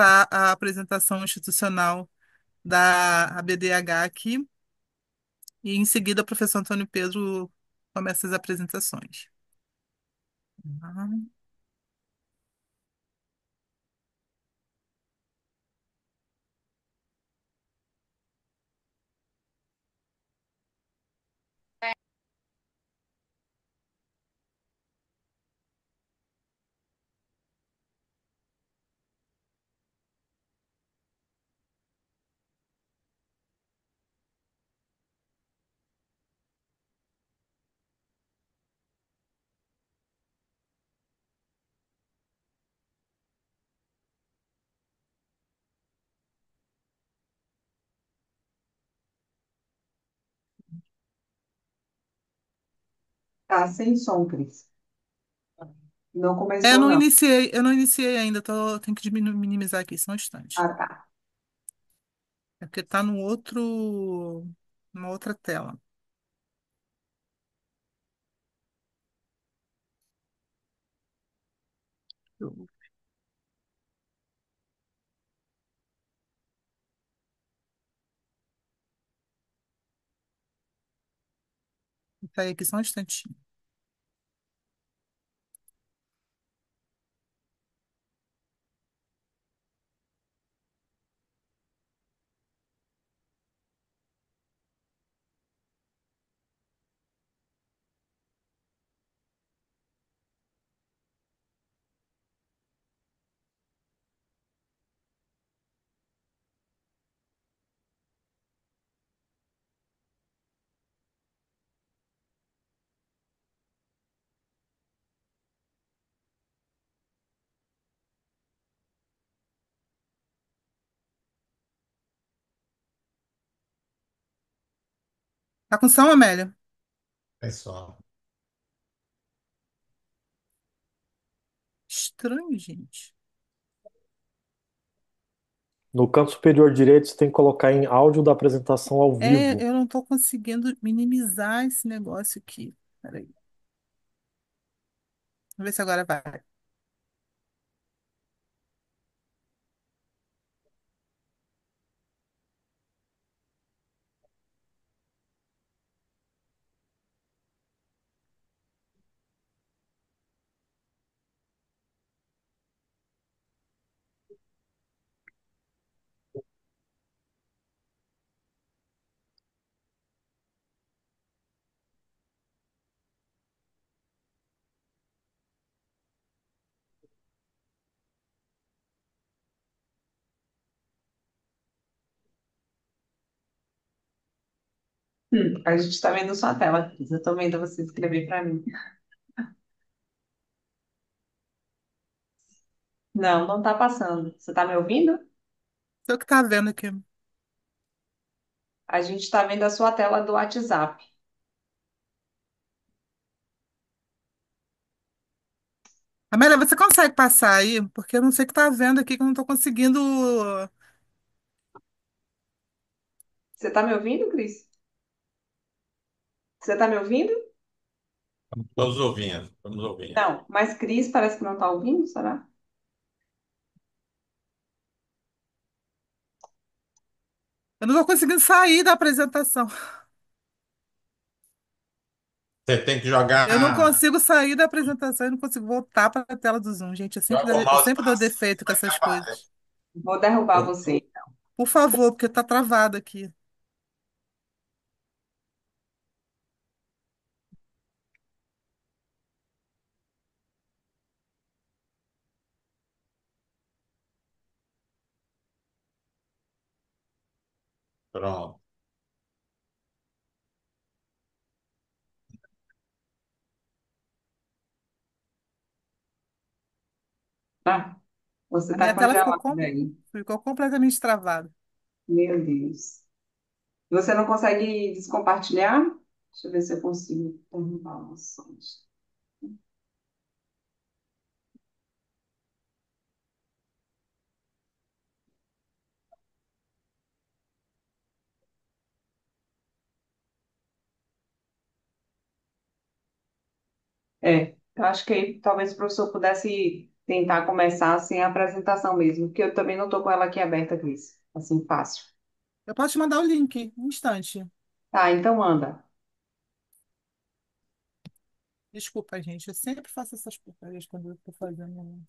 começar a apresentação institucional da ABDH aqui, e em seguida o professor Antônio Pedro começa as apresentações. Ah, Tá sem som, Cris. Não eu começou, não não. iniciei, eu não iniciei ainda, tenho que minimizar aqui, só um instante. Ah, tá. É porque está no outro, numa outra tela. Vou sair aqui só um instantinho. Tá com som, Amélia? Pessoal, Estranho, gente. No canto superior direito, você tem que colocar em áudio da apresentação ao É, vivo. eu não tô conseguindo minimizar esse negócio aqui. Peraí. Vamos ver se agora vai. A gente está vendo sua tela, Cris. Eu estou vendo você escrever para mim. Não, não está passando. Você está me ouvindo? Você que tá vendo aqui. A gente está vendo a sua tela do WhatsApp. Amélia, você consegue passar aí? Porque eu não sei o que tá vendo aqui, que eu não tô conseguindo. Você está me ouvindo, Cris? Você está me ouvindo? estamos ouvindo, estamos ouvindo. Não, mas Cris parece que não está ouvindo, será? Eu não tô conseguindo sair da apresentação. Você tem que Eu não jogar, consigo sair da apresentação e não consigo voltar para a tela do Zoom, gente. joga o Eu mouse sempre para dou cima defeito com vai que essas aparece. coisas. Vou derrubar você. Por favor, porque tá travado aqui. Pronto. Ah, você A está minha tela congelado aí. ficou completamente travada. Meu Deus. Você não consegue descompartilhar? Deixa eu ver se eu consigo derrubar vocês. É, eu acho que aí talvez o professor pudesse tentar começar sem a apresentação mesmo, porque eu também não estou com ela aqui aberta, Cris. Assim, fácil. Eu posso te mandar o link, um instante. Tá, então manda. Desculpa, gente, eu sempre faço essas porcarias quando eu tô fazendo.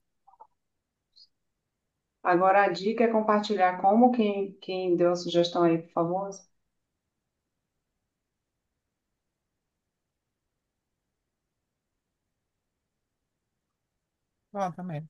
Agora a dica é compartilhar como quem deu a sugestão aí, por favor. Ó, também.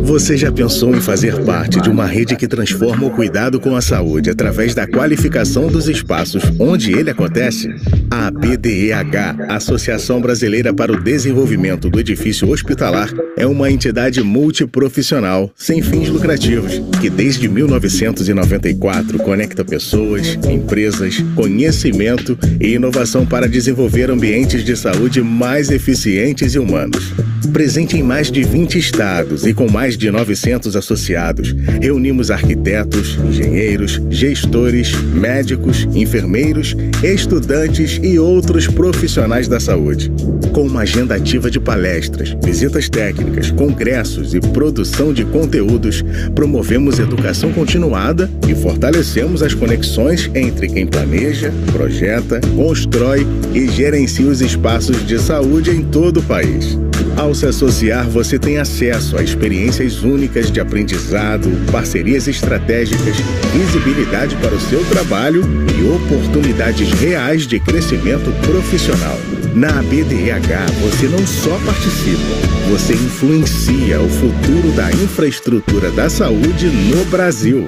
Você já pensou em fazer parte de uma rede que transforma o cuidado com a saúde através da qualificação dos espaços onde ele acontece? A ABDEH, Associação Brasileira para o Desenvolvimento do Edifício Hospitalar, é uma entidade multiprofissional, sem fins lucrativos, que desde 1994 conecta pessoas, empresas, conhecimento e inovação para desenvolver ambientes de saúde mais eficientes e humanos. Presente em mais de 20 estados e com mais de 900 associados, reunimos arquitetos, engenheiros, gestores, médicos, enfermeiros, estudantes e outros profissionais da saúde. Com uma agenda ativa de palestras, visitas técnicas, congressos e produção de conteúdos, promovemos educação continuada e fortalecemos as conexões entre quem planeja, projeta, constrói e gerencia os espaços de saúde em todo o país. Ao se associar, você tem acesso a experiências únicas de aprendizado, parcerias estratégicas, visibilidade para o seu trabalho e oportunidades reais de crescimento profissional. Na ABDEH, você não só participa, você influencia o futuro da infraestrutura da saúde no Brasil.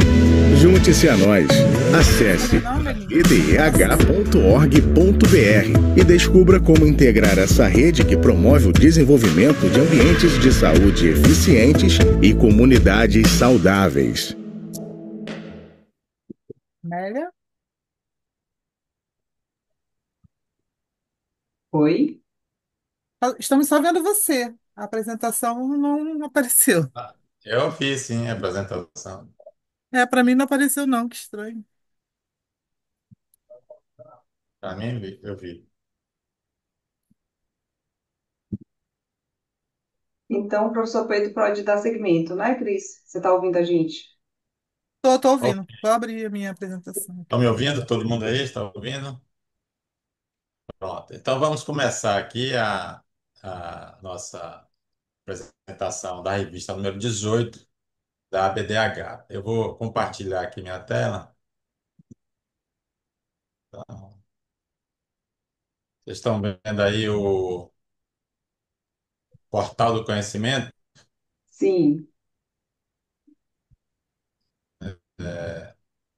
Junte-se a nós. Acesse abdeh.org.br e descubra como integrar essa rede que promove o desenvolvimento de ambientes de saúde eficientes e comunidades saudáveis. Mélia? Oi? Estamos só vendo você. A apresentação não apareceu. Ah, eu fiz, sim, a apresentação. É, para mim não apareceu, não, que estranho. Para mim, eu vi. Então, o professor Pedro pode dar segmento, né, Cris? Você está ouvindo a gente? Tô ouvindo. Vou abrir a minha apresentação Estão aqui. me ouvindo? Todo mundo aí está ouvindo? Pronto. Então vamos começar aqui a nossa apresentação da revista número 18 da ABDH. Eu vou compartilhar aqui minha tela. Então, vocês estão vendo aí o Portal do Conhecimento? Sim.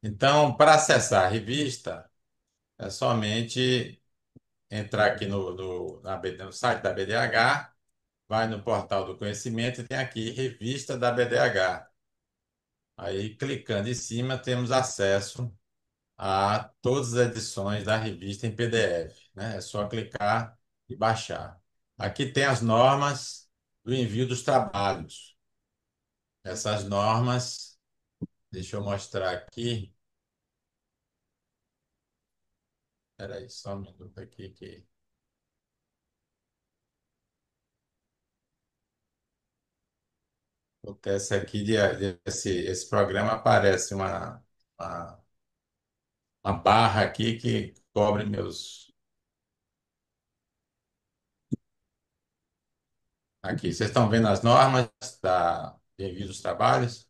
Então, para acessar a revista, é somente entrar aqui no site da BDH, vai no Portal do Conhecimento e tem aqui Revista da BDH. Aí, clicando em cima, temos acesso a todas as edições da revista em PDF, né? É só clicar e baixar. Aqui tem as normas do envio dos trabalhos. Essas normas, deixa eu mostrar aqui. Espera aí, só um minuto aqui que acontece aqui esse programa aparece uma uma barra aqui que cobre meus. Aqui, vocês estão vendo as normas de envio dos trabalhos?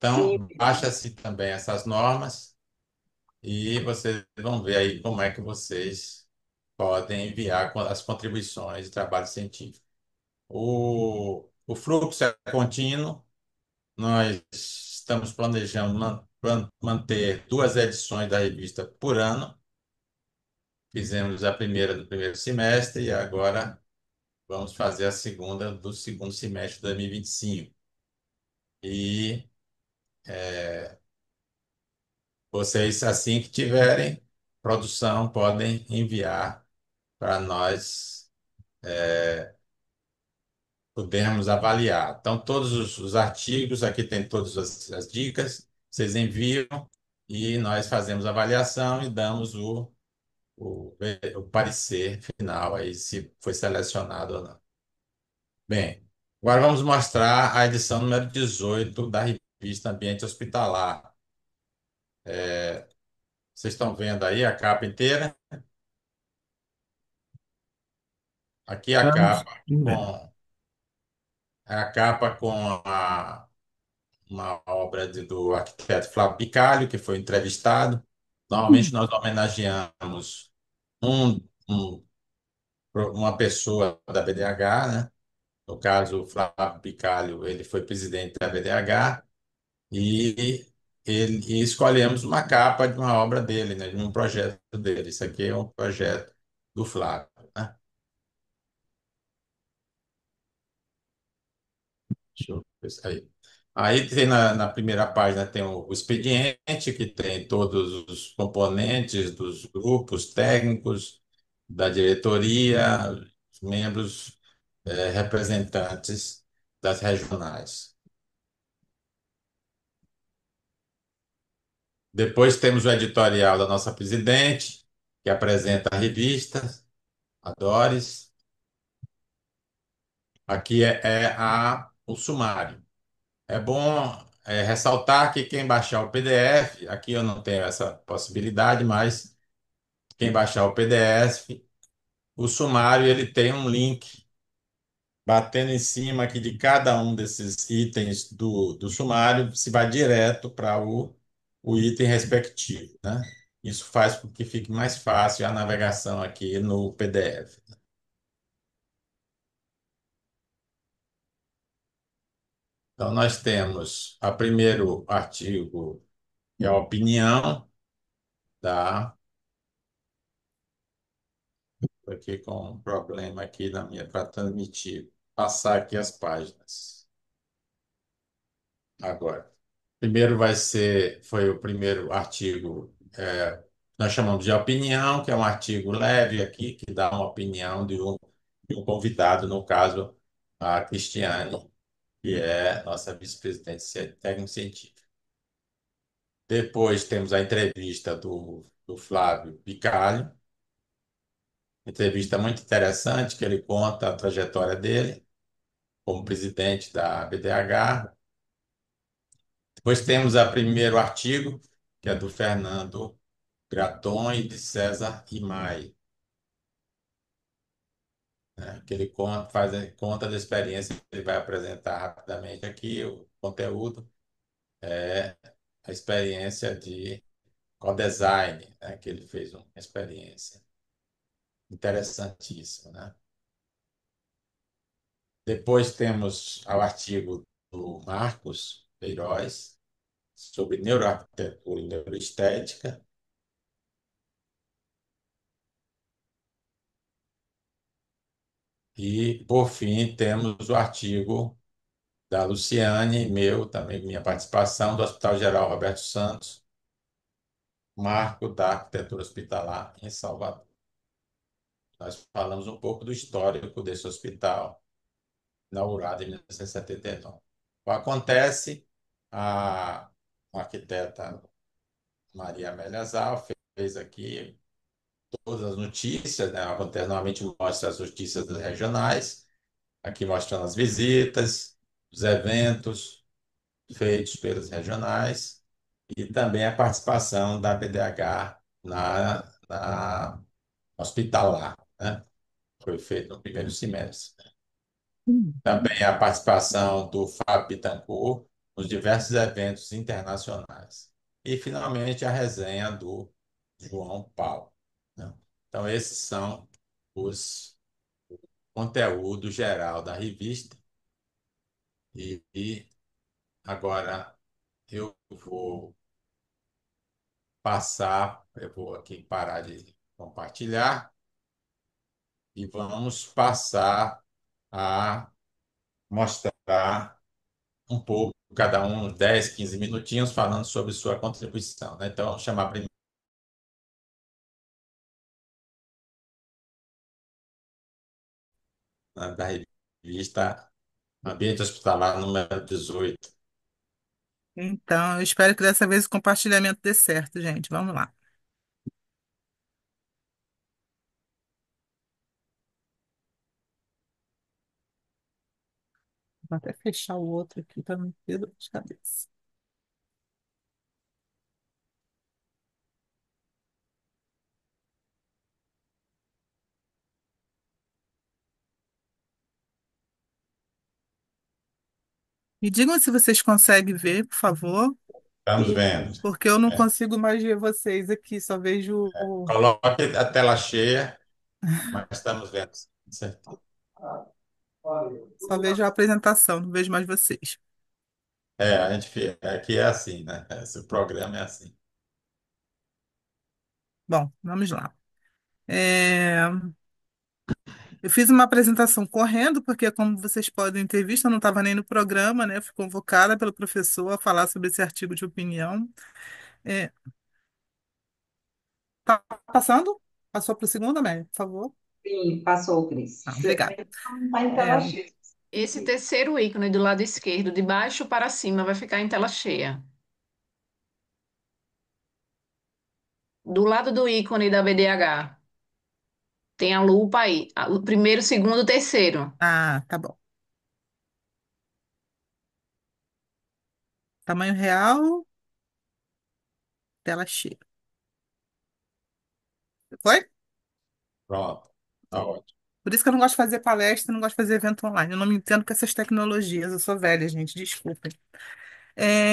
Sim, Então, baixa-se também essas normas e vocês vão ver aí como é que vocês podem enviar as contribuições de trabalho científico. O fluxo é contínuo, nós estamos planejando manter 2 edições da revista por ano. Fizemos a primeira do primeiro semestre e agora vamos fazer a segunda do segundo semestre de 2025. E vocês, assim que tiverem produção, podem enviar para nós podermos avaliar. Então, todos os artigos, aqui tem todas as dicas, vocês enviam e nós fazemos a avaliação e damos o parecer final aí, se foi selecionado ou não. Bem, agora vamos mostrar a edição número 18 da revista Ambiente Hospitalar. Vocês estão vendo aí a capa inteira? Aqui a Estamos capa vendo. com a capa com uma obra do arquiteto Flávio Bicalho, que foi entrevistado. Normalmente nós homenageamos um, um- uma pessoa da BDH, né? No caso, o Flávio Bicalho, ele foi presidente da BDH e, e escolhemos uma capa de uma obra dele, né? De um projeto dele. Isso aqui é um projeto do Flávio, né? Deixa eu ver isso aí. Aí tem na primeira página tem o expediente, que tem todos os componentes dos grupos técnicos, da diretoria, os membros, representantes das regionais. Depois temos o editorial da nossa presidente, que apresenta a revista, a Doris. Aqui o sumário. É bom ressaltar que quem baixar o PDF, aqui eu não tenho essa possibilidade, mas quem baixar o PDF, o sumário ele tem um link batendo em cima aqui de cada um desses itens do sumário, se vai direto para o item respectivo, né? Isso faz com que fique mais fácil a navegação aqui no PDF. Então, nós temos o primeiro artigo, que é a opinião da. Estou aqui com um problema aqui na minha para transmitir, passar aqui as páginas. Agora, primeiro foi o primeiro artigo, nós chamamos de opinião, que é um artigo leve aqui, que dá uma opinião de um convidado, no caso, a Cristiane, que é nossa vice-presidente técnico-científica. Depois temos a entrevista do Flávio Bicalho, entrevista muito interessante, que ele conta a trajetória dele como presidente da BDH. Depois temos o primeiro artigo, que é do Fernando Graton e de César Imai, né? Que ele conta da experiência que ele vai apresentar rapidamente aqui. O conteúdo é a experiência de co-design, né? Que ele fez uma experiência interessantíssima, né? Depois temos o artigo do Marcos Queiroz sobre neuroarquitetura e neuroestética. E, por fim, temos o artigo da Luciane, meu, também minha participação, do Hospital Geral Roberto Santos, marco da arquitetura hospitalar em Salvador. Nós falamos um pouco do histórico desse hospital, inaugurado em 1979. Acontece, a arquiteta Maria Amélia Zal fez aqui todas as notícias, né? Acontece, normalmente mostra as notícias das regionais, aqui mostrando as visitas, os eventos feitos pelos regionais. e também a participação da BDH na hospitalar, né? Foi feito no primeiro semestre. Hum. Também a participação do Fábio Bittencourt nos diversos eventos internacionais. E, finalmente, a resenha do João Paulo, né? Então, esses são os conteúdos geral da revista. E agora eu vou eu vou aqui parar de compartilhar e vamos passar a mostrar um pouco, cada um 10, 15 minutinhos, falando sobre sua contribuição, né? Então, vamos chamar primeiro da revista Ambiente Hospitalar número 18. Então, eu espero que dessa vez o compartilhamento dê certo, gente. Vamos lá. Vou até fechar o outro aqui para não ter dor de cabeça. Me digam se vocês conseguem ver, por favor, Estamos vendo. porque eu não É. consigo mais ver vocês aqui, só vejo Coloque a tela cheia, mas estamos vendo. Certo? só vejo a apresentação, não vejo mais vocês. A gente aqui é assim, né? Esse programa é assim. Bom, vamos lá. É, Eu fiz uma apresentação correndo, porque, como vocês podem ter visto, eu não estava nem no programa, né? Eu fui convocada pelo professor a falar sobre esse artigo de opinião. É, tá passando? Passou para o segundo, Amélia, por favor. Sim, passou, Cris. Ah, Você obrigada. não está em É, tela cheia. Esse terceiro ícone do lado esquerdo, de baixo para cima, vai ficar em tela cheia. Do lado do ícone da BDH, tem a lupa aí. O primeiro, segundo, terceiro. tá bom. Tamanho real, tela cheia. Foi? Pronto. Tá ótimo. Por isso que eu não gosto de fazer palestra, não gosto de fazer evento online. Eu não me entendo com essas tecnologias. Eu sou velha, gente, desculpem.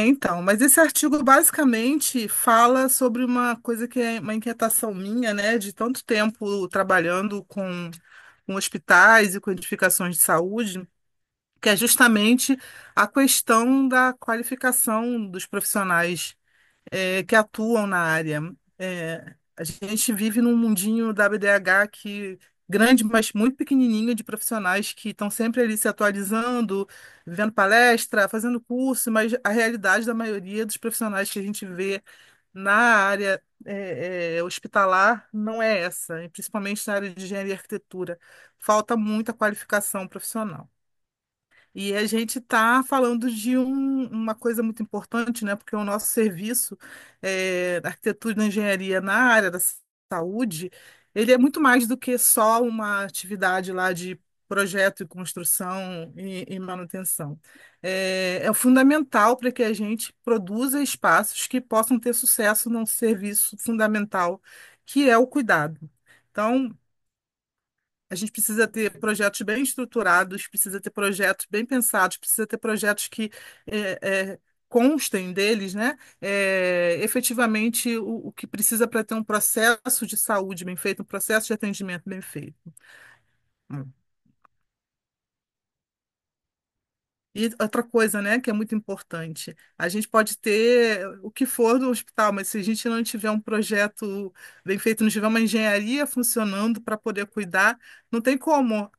Então, mas esse artigo basicamente fala sobre uma coisa que é uma inquietação minha, né, de tanto tempo trabalhando com hospitais e com edificações de saúde, que é justamente a questão da qualificação dos profissionais que atuam na área. A gente vive num mundinho da BDH que grande, mas muito pequenininho de profissionais que estão sempre ali se atualizando, vendo palestra, fazendo curso, mas a realidade da maioria dos profissionais que a gente vê na área hospitalar não é essa, e principalmente na área de engenharia e arquitetura. Falta muita qualificação profissional. E a gente está falando de uma coisa muito importante, né? Porque o nosso serviço da arquitetura e da engenharia na área da saúde, ele é muito mais do que só uma atividade lá de projeto e construção e manutenção. É fundamental para que a gente produza espaços que possam ter sucesso num serviço fundamental, que é o cuidado. Então, a gente precisa ter projetos bem estruturados, precisa ter projetos bem pensados, precisa ter projetos que constem deles, né? Efetivamente o que precisa para ter um processo de saúde bem feito, um processo de atendimento bem feito. Hum. E outra coisa, né, que é muito importante, a gente pode ter o que for no hospital, mas se a gente não tiver um projeto bem feito, não tiver uma engenharia funcionando para poder cuidar, não tem como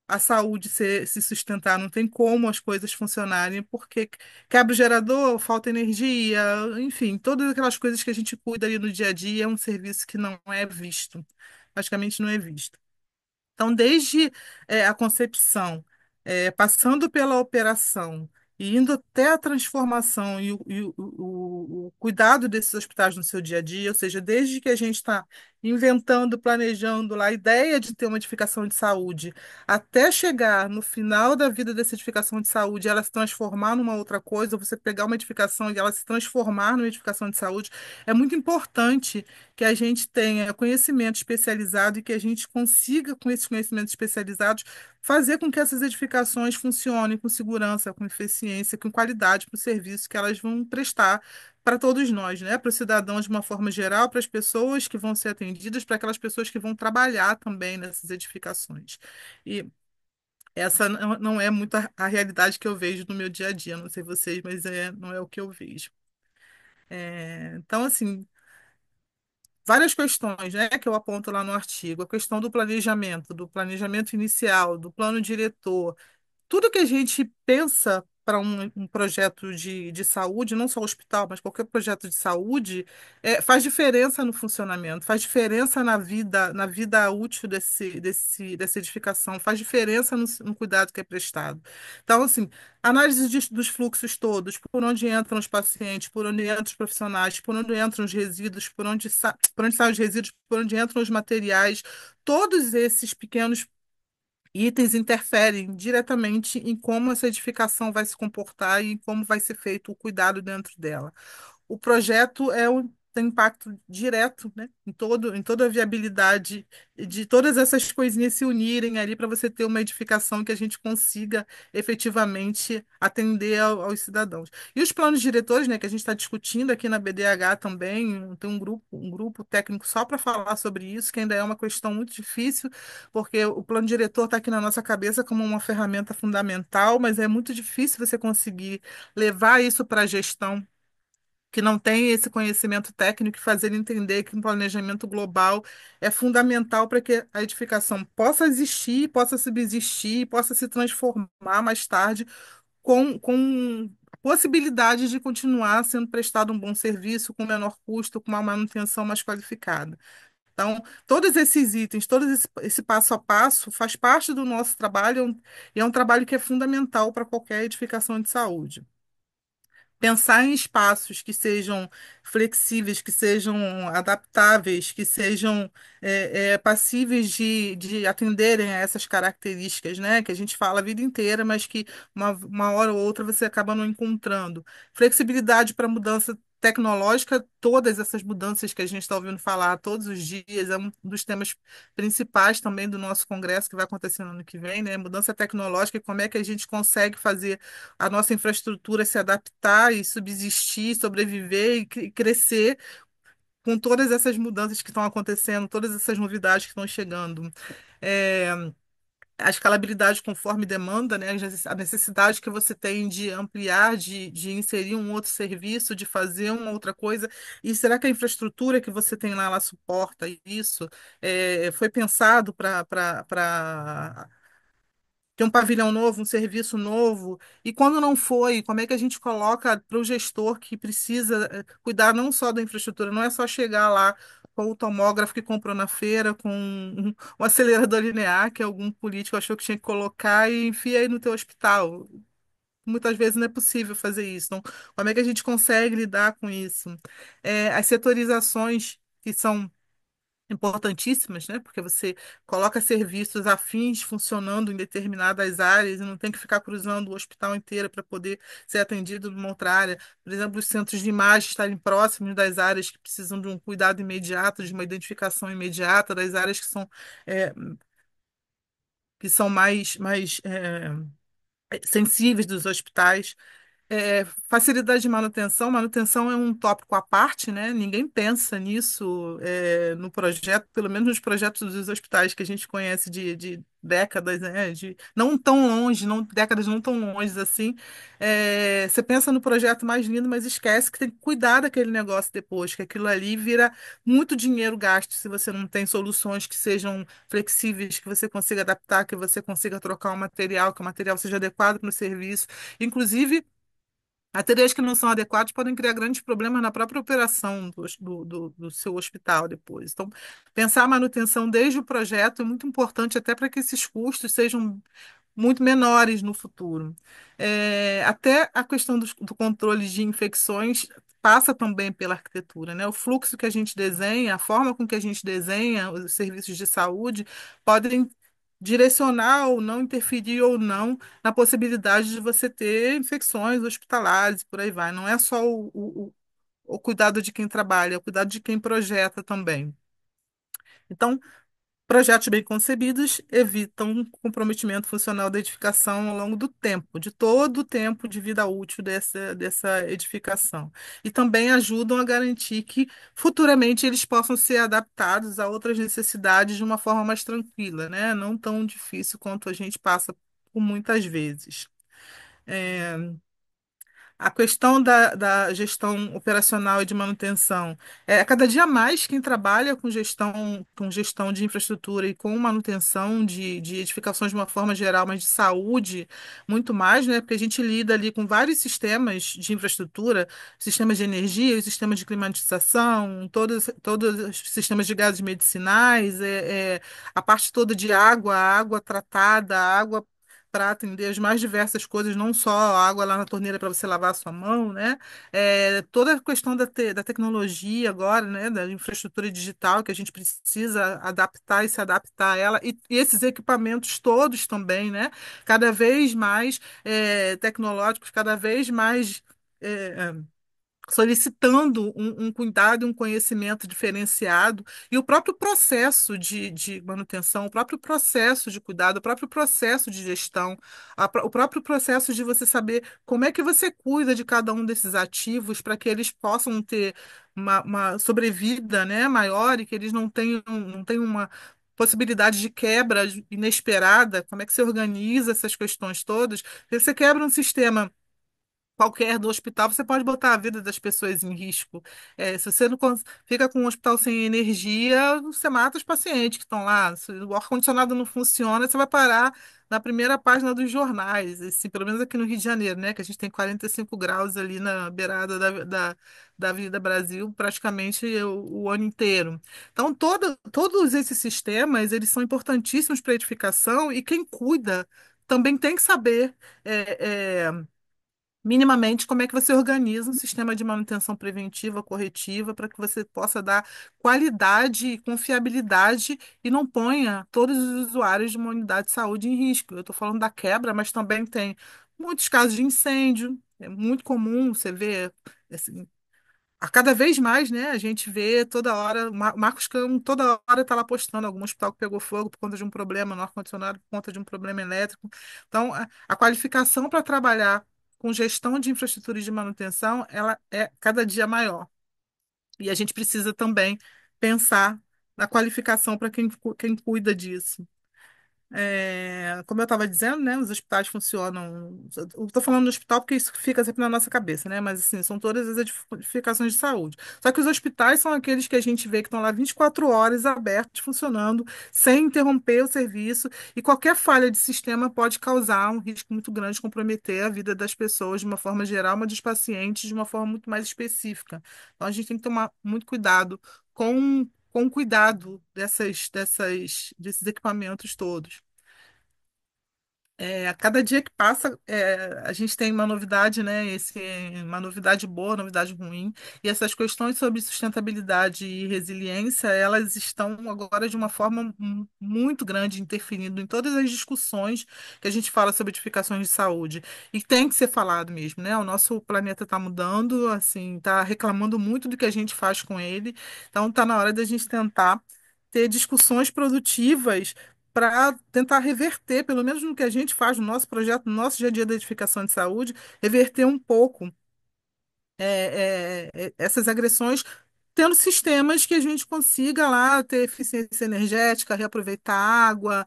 a saúde se sustentar, não tem como as coisas funcionarem, porque quebra o gerador, falta energia, enfim, todas aquelas coisas que a gente cuida ali no dia a dia é um serviço que não é visto, praticamente não é visto. Então, desde a concepção, passando pela operação e indo até a transformação e o cuidado desses hospitais no seu dia a dia, ou seja, desde que a gente está inventando, planejando lá a ideia de ter uma edificação de saúde, até chegar no final da vida dessa edificação de saúde, ela se transformar numa outra coisa, ou você pegar uma edificação e ela se transformar numa edificação de saúde, é muito importante que a gente tenha conhecimento especializado e que a gente consiga, com esses conhecimentos especializados, fazer com que essas edificações funcionem com segurança, com eficiência, com qualidade para o serviço que elas vão prestar para todos nós, né? Para os cidadãos de uma forma geral, para as pessoas que vão ser atendidas, para aquelas pessoas que vão trabalhar também nessas edificações. E essa não é muito a realidade que eu vejo no meu dia a dia, não sei vocês, mas não é o que eu vejo. Então, assim, várias questões, né, que eu aponto lá no artigo. A questão do planejamento inicial, do plano diretor, tudo que a gente pensa para um projeto de saúde, não só hospital, mas qualquer projeto de saúde, faz diferença no funcionamento, faz diferença na vida útil dessa edificação, faz diferença no cuidado que é prestado. Então, assim, análise dos fluxos todos, por onde entram os pacientes, por onde entram os profissionais, por onde entram os resíduos, por onde saem os resíduos, por onde entram os materiais, todos esses pequenos itens interferem diretamente em como essa edificação vai se comportar e em como vai ser feito o cuidado dentro dela. O projeto tem impacto direto, né, em toda a viabilidade de todas essas coisinhas se unirem ali para você ter uma edificação que a gente consiga efetivamente atender aos cidadãos. E os planos diretores, né, que a gente está discutindo aqui na BDH também, tem um grupo técnico só para falar sobre isso, que ainda é uma questão muito difícil, porque o plano diretor está aqui na nossa cabeça como uma ferramenta fundamental, mas é muito difícil você conseguir levar isso para a gestão que não tem esse conhecimento técnico e fazer ele entender que um planejamento global é fundamental para que a edificação possa existir, possa subsistir, possa se transformar mais tarde com possibilidade de continuar sendo prestado um bom serviço, com menor custo, com uma manutenção mais qualificada. Então, todos esses itens, esse passo a passo faz parte do nosso trabalho e é um trabalho que é fundamental para qualquer edificação de saúde. Pensar em espaços que sejam flexíveis, que sejam adaptáveis, que sejam passíveis de atenderem a essas características, né? Que a gente fala a vida inteira, mas que uma hora ou outra você acaba não encontrando. Flexibilidade para mudança tecnológica, todas essas mudanças que a gente está ouvindo falar todos os dias, é um dos temas principais também do nosso congresso que vai acontecer no ano que vem, né? Mudança tecnológica e como é que a gente consegue fazer a nossa infraestrutura se adaptar e subsistir, sobreviver e crescer com todas essas mudanças que estão acontecendo, todas essas novidades que estão chegando. É, a escalabilidade conforme demanda, né? A necessidade que você tem de ampliar, de inserir um outro serviço, de fazer uma outra coisa. E será que a infraestrutura que você tem lá, ela suporta isso? Foi pensado para ter um pavilhão novo, um serviço novo, e quando não foi, como é que a gente coloca para o gestor que precisa cuidar não só da infraestrutura, não é só chegar lá com o tomógrafo que comprou na feira, com um acelerador linear que algum político achou que tinha que colocar e enfia aí no teu hospital. Muitas vezes não é possível fazer isso. Então, como é que a gente consegue lidar com isso? As setorizações que são importantíssimas, né? Porque você coloca serviços afins funcionando em determinadas áreas e não tem que ficar cruzando o hospital inteiro para poder ser atendido numa outra área. Por exemplo, os centros de imagem estarem próximos das áreas que precisam de um cuidado imediato, de uma identificação imediata, das áreas é, que são mais sensíveis dos hospitais. Facilidade de manutenção. Manutenção é um tópico à parte, né? Ninguém pensa nisso no projeto, pelo menos nos projetos dos hospitais que a gente conhece de décadas, né? Não tão longe, não, décadas não tão longe assim. Você pensa no projeto mais lindo, mas esquece que tem que cuidar daquele negócio depois, que aquilo ali vira muito dinheiro gasto se você não tem soluções que sejam flexíveis, que você consiga adaptar, que você consiga trocar o material, que o material seja adequado para o serviço. Inclusive, materiais que não são adequados podem criar grandes problemas na própria operação do seu hospital depois. Então, pensar a manutenção desde o projeto é muito importante, até para que esses custos sejam muito menores no futuro. Até a questão do controle de infecções passa também pela arquitetura, né? O fluxo que a gente desenha, a forma com que a gente desenha os serviços de saúde podem direcionar ou não, interferir ou não na possibilidade de você ter infecções hospitalares e por aí vai. Não é só o cuidado de quem trabalha, é o cuidado de quem projeta também. Então, projetos bem concebidos evitam o comprometimento funcional da edificação ao longo do tempo, de todo o tempo de vida útil dessa edificação. E também ajudam a garantir que futuramente eles possam ser adaptados a outras necessidades de uma forma mais tranquila, né? Não tão difícil quanto a gente passa por muitas vezes. É, a questão da gestão operacional e de manutenção. Cada dia mais quem trabalha com gestão de infraestrutura e com manutenção de edificações de uma forma geral, mas de saúde, muito mais, né? Porque a gente lida ali com vários sistemas de infraestrutura, sistemas de energia, sistemas de climatização, todos os sistemas de gases medicinais, a parte toda de água, água tratada, água para atender as mais diversas coisas, não só a água lá na torneira para você lavar a sua mão, né? Toda a questão da tecnologia agora, né? Da infraestrutura digital que a gente precisa adaptar e se adaptar a ela, e esses equipamentos todos também, né? Cada vez mais tecnológicos, cada vez mais. é, solicitando um cuidado, um conhecimento diferenciado, e o próprio processo de manutenção, o próprio processo de cuidado, o próprio processo de gestão, o próprio processo de você saber como é que você cuida de cada um desses ativos para que eles possam ter uma sobrevida, né, maior e que eles não tenham uma possibilidade de quebra inesperada, como é que você organiza essas questões todas? Porque você quebra um sistema qualquer do hospital, você pode botar a vida das pessoas em risco. Se você não fica com um hospital sem energia, você mata os pacientes que estão lá. Se o ar-condicionado não funciona, você vai parar na primeira página dos jornais, assim, pelo menos aqui no Rio de Janeiro, né? Que a gente tem 45 graus ali na beirada da Avenida Brasil praticamente o ano inteiro. Então, todos esses sistemas, eles são importantíssimos para a edificação e quem cuida também tem que saber. é, é, minimamente como é que você organiza um sistema de manutenção preventiva, corretiva, para que você possa dar qualidade e confiabilidade e não ponha todos os usuários de uma unidade de saúde em risco. Eu estou falando da quebra, mas também tem muitos casos de incêndio. É muito comum você ver assim, a cada vez mais, né, a gente vê toda hora, o Marcos Cão toda hora está lá postando algum hospital que pegou fogo por conta de um problema no ar-condicionado, por conta de um problema elétrico. Então, a qualificação para trabalhar com gestão de infraestrutura e de manutenção, ela é cada dia maior. E a gente precisa também pensar na qualificação para quem cuida disso. Como eu estava dizendo, né, os hospitais funcionam. Eu estou falando do hospital porque isso fica sempre na nossa cabeça, né? Mas assim, são todas as edificações de saúde. Só que os hospitais são aqueles que a gente vê que estão lá 24 horas abertos, funcionando, sem interromper o serviço, e qualquer falha de sistema pode causar um risco muito grande, comprometer a vida das pessoas de uma forma geral, mas dos pacientes de uma forma muito mais específica. Então a gente tem que tomar muito cuidado com o cuidado desses equipamentos todos. A cada dia que passa, a gente tem uma novidade, né? Uma novidade boa, novidade ruim. E essas questões sobre sustentabilidade e resiliência, elas estão agora de uma forma muito grande, interferindo em todas as discussões que a gente fala sobre edificações de saúde. E tem que ser falado mesmo, né? O nosso planeta está mudando, assim, está reclamando muito do que a gente faz com ele. Então, está na hora da gente tentar ter discussões produtivas para tentar reverter, pelo menos no que a gente faz no nosso projeto, no nosso dia a dia da edificação de saúde, reverter um pouco essas agressões, tendo sistemas que a gente consiga lá ter eficiência energética, reaproveitar água,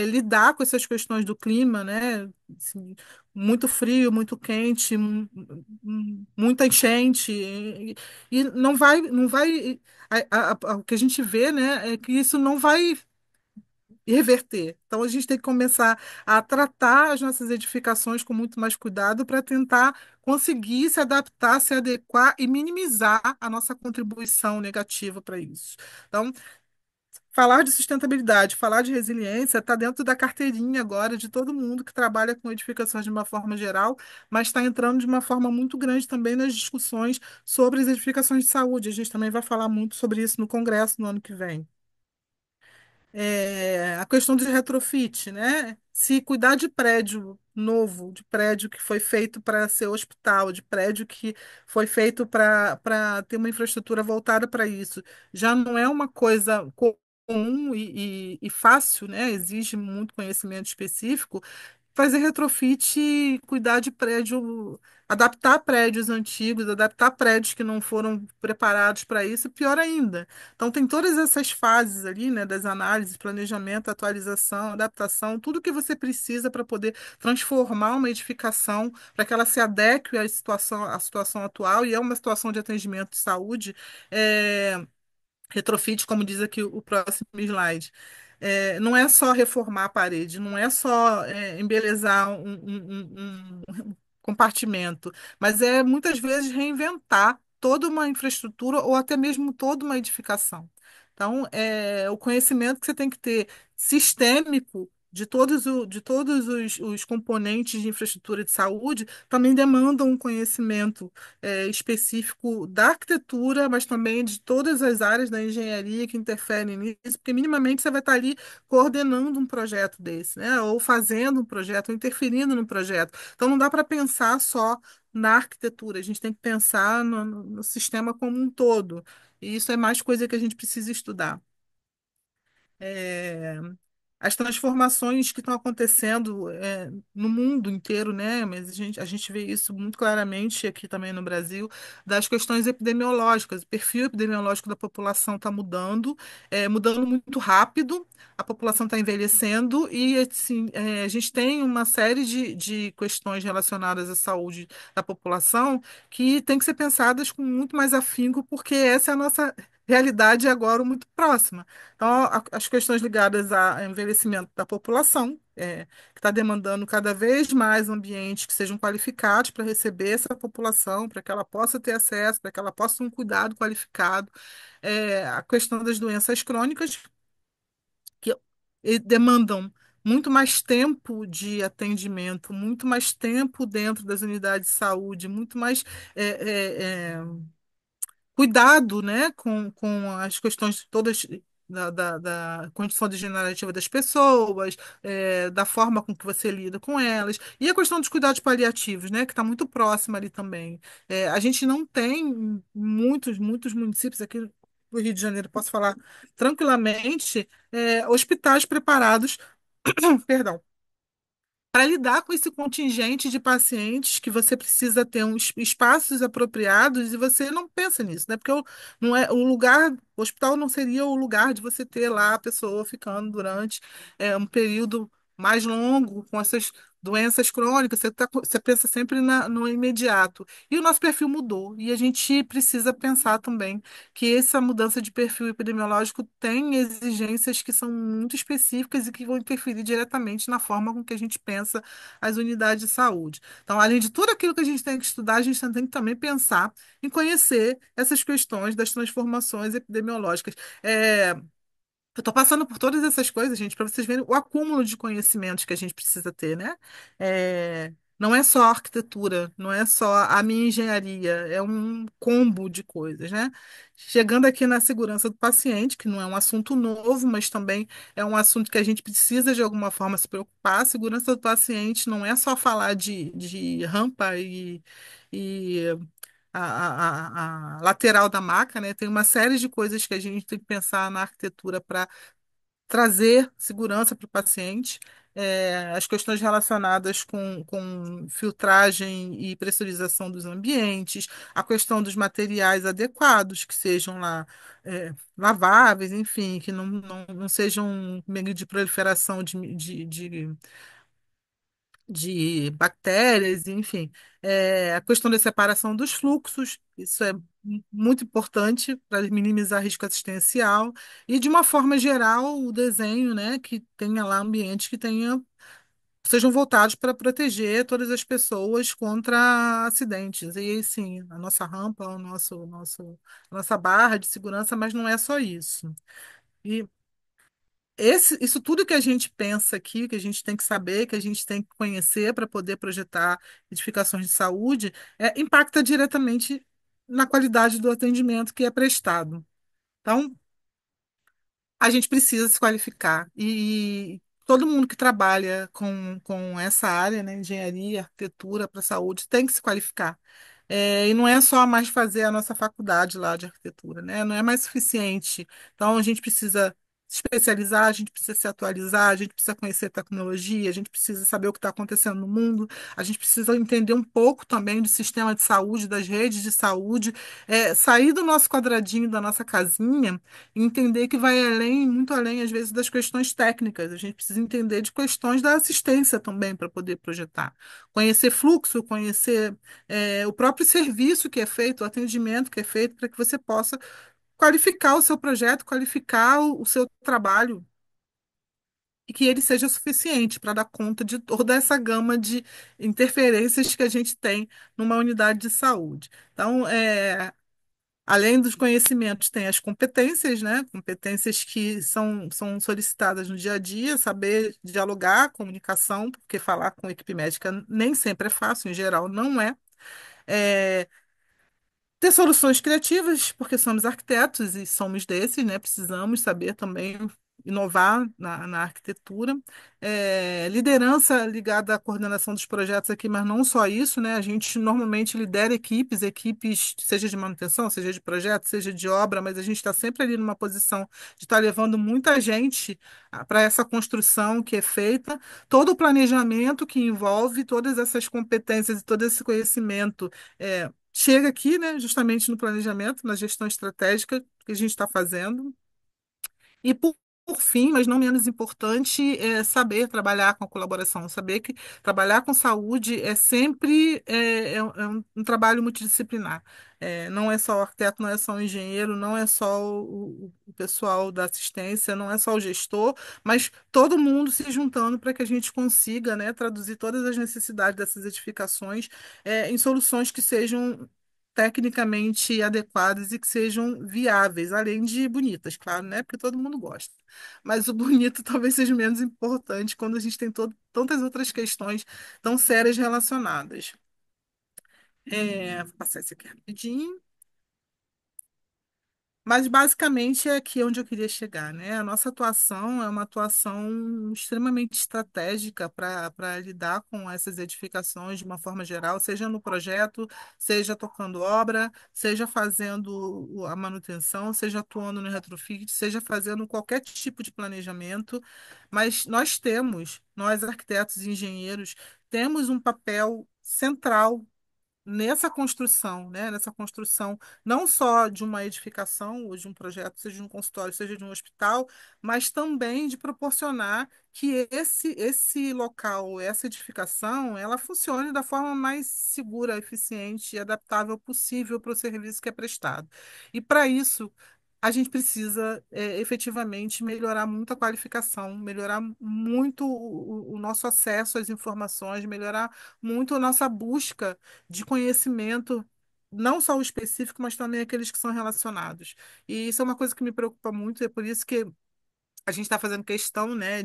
lidar com essas questões do clima, né? Assim, muito frio, muito quente, muita enchente, e não vai, o que a gente vê, né, é que isso não vai reverter. Então, a gente tem que começar a tratar as nossas edificações com muito mais cuidado para tentar conseguir se adaptar, se adequar e minimizar a nossa contribuição negativa para isso. Então, falar de sustentabilidade, falar de resiliência está dentro da carteirinha agora de todo mundo que trabalha com edificações de uma forma geral, mas está entrando de uma forma muito grande também nas discussões sobre as edificações de saúde. A gente também vai falar muito sobre isso no Congresso no ano que vem. A questão de retrofit, né? Se cuidar de prédio novo, de prédio que foi feito para ser hospital, de prédio que foi feito para ter uma infraestrutura voltada para isso, já não é uma coisa comum e fácil, né? Exige muito conhecimento específico. Fazer retrofit, cuidar de prédio, adaptar prédios antigos, adaptar prédios que não foram preparados para isso, pior ainda. Então, tem todas essas fases ali, né, das análises, planejamento, atualização, adaptação, tudo que você precisa para poder transformar uma edificação para que ela se adeque à situação atual, e é uma situação de atendimento de saúde. é, Retrofit, como diz aqui o próximo slide. Não é só reformar a parede, não é só embelezar um compartimento, mas é muitas vezes reinventar toda uma infraestrutura ou até mesmo toda uma edificação. Então, o conhecimento que você tem que ter sistêmico de todos os componentes de infraestrutura de saúde também demandam um conhecimento específico da arquitetura, mas também de todas as áreas da engenharia que interferem nisso, porque minimamente você vai estar ali coordenando um projeto desse, né? Ou fazendo um projeto, ou interferindo no projeto. Então não dá para pensar só na arquitetura, a gente tem que pensar no sistema como um todo. E isso é mais coisa que a gente precisa estudar. É, as transformações que estão acontecendo no mundo inteiro, né? Mas a gente vê isso muito claramente aqui também no Brasil, das questões epidemiológicas. O perfil epidemiológico da população está mudando, mudando muito rápido, a população está envelhecendo e assim, a gente tem uma série de questões relacionadas à saúde da população que tem que ser pensadas com muito mais afinco, porque essa é a nossa realidade agora muito próxima. Então, as questões ligadas ao envelhecimento da população, que está demandando cada vez mais ambientes que sejam qualificados para receber essa população, para que ela possa ter acesso, para que ela possa ter um cuidado qualificado. A questão das doenças crônicas, que demandam muito mais tempo de atendimento, muito mais tempo dentro das unidades de saúde, muito mais. é, é, é, cuidado, né, com as questões todas da condição degenerativa das pessoas, da forma com que você lida com elas, e a questão dos cuidados paliativos, né, que está muito próxima ali também. A gente não tem muitos municípios aqui do Rio de Janeiro, posso falar tranquilamente, hospitais preparados, perdão, para lidar com esse contingente de pacientes que você precisa ter uns espaços apropriados e você não pensa nisso, né? Porque não é o lugar, o hospital não seria o lugar de você ter lá a pessoa ficando durante um período mais longo com essas doenças crônicas. Você pensa sempre no imediato. E o nosso perfil mudou e a gente precisa pensar também que essa mudança de perfil epidemiológico tem exigências que são muito específicas e que vão interferir diretamente na forma com que a gente pensa as unidades de saúde. Então, além de tudo aquilo que a gente tem que estudar, a gente tem que também pensar em conhecer essas questões das transformações epidemiológicas. Eu estou passando por todas essas coisas, gente, para vocês verem o acúmulo de conhecimentos que a gente precisa ter, né? Não é só a arquitetura, não é só a minha engenharia, é um combo de coisas, né? Chegando aqui na segurança do paciente, que não é um assunto novo, mas também é um assunto que a gente precisa de alguma forma se preocupar. A segurança do paciente não é só falar de rampa e a lateral da maca, né? Tem uma série de coisas que a gente tem que pensar na arquitetura para trazer segurança para o paciente. As questões relacionadas com filtragem e pressurização dos ambientes, a questão dos materiais adequados, que sejam lá laváveis, enfim, que não sejam meio de proliferação de bactérias, enfim. A questão da separação dos fluxos, isso é muito importante para minimizar risco assistencial, e de uma forma geral, o desenho, né, que tenha lá ambientes que sejam voltados para proteger todas as pessoas contra acidentes. E aí, sim, a nossa rampa, a nossa barra de segurança, mas não é só isso. isso tudo que a gente pensa aqui, que a gente tem que saber, que a gente tem que conhecer para poder projetar edificações de saúde, impacta diretamente na qualidade do atendimento que é prestado. Então, a gente precisa se qualificar. E todo mundo que trabalha com essa área, né, engenharia, arquitetura para a saúde, tem que se qualificar. E não é só mais fazer a nossa faculdade lá de arquitetura, né? Não é mais suficiente. Então, a gente precisa se especializar, a gente precisa se atualizar, a gente precisa conhecer tecnologia, a gente precisa saber o que está acontecendo no mundo, a gente precisa entender um pouco também do sistema de saúde, das redes de saúde, sair do nosso quadradinho, da nossa casinha e entender que vai além, muito além, às vezes, das questões técnicas. A gente precisa entender de questões da assistência também para poder projetar. Conhecer fluxo, conhecer o próprio serviço que é feito, o atendimento que é feito, para que você possa qualificar o seu projeto, qualificar o seu trabalho e que ele seja suficiente para dar conta de toda essa gama de interferências que a gente tem numa unidade de saúde. Então, além dos conhecimentos, tem as competências, né? Competências que são solicitadas no dia a dia, saber dialogar, comunicação, porque falar com equipe médica nem sempre é fácil, em geral não é. É, ter soluções criativas, porque somos arquitetos e somos desses, né? Precisamos saber também inovar na arquitetura. Liderança ligada à coordenação dos projetos aqui, mas não só isso, né? A gente normalmente lidera equipes, seja de manutenção, seja de projeto, seja de obra, mas a gente está sempre ali numa posição de estar levando muita gente para essa construção que é feita, todo o planejamento que envolve todas essas competências e todo esse conhecimento. Chega aqui, né, justamente no planejamento, na gestão estratégica que a gente está fazendo. E por fim, mas não menos importante, é saber trabalhar com a colaboração, saber que trabalhar com saúde é sempre um trabalho multidisciplinar. Não é só o arquiteto, não é só o engenheiro, não é só o pessoal da assistência, não é só o gestor, mas todo mundo se juntando para que a gente consiga, né, traduzir todas as necessidades dessas edificações, em soluções que sejam tecnicamente adequadas e que sejam viáveis, além de bonitas, claro, né? Porque todo mundo gosta. Mas o bonito talvez seja menos importante quando a gente tem tantas outras questões tão sérias relacionadas. Vou passar isso aqui rapidinho. Mas basicamente é aqui onde eu queria chegar, né? A nossa atuação é uma atuação extremamente estratégica para lidar com essas edificações de uma forma geral, seja no projeto, seja tocando obra, seja fazendo a manutenção, seja atuando no retrofit, seja fazendo qualquer tipo de planejamento. Mas nós arquitetos e engenheiros, temos um papel central nessa construção, né? Nessa construção não só de uma edificação ou de um projeto, seja de um consultório, seja de um hospital, mas também de proporcionar que esse local, essa edificação, ela funcione da forma mais segura, eficiente e adaptável possível para o serviço que é prestado. E para isso a gente precisa efetivamente melhorar muito a qualificação, melhorar muito o nosso acesso às informações, melhorar muito a nossa busca de conhecimento, não só o específico, mas também aqueles que são relacionados. E isso é uma coisa que me preocupa muito, é por isso que a gente está fazendo questão, né,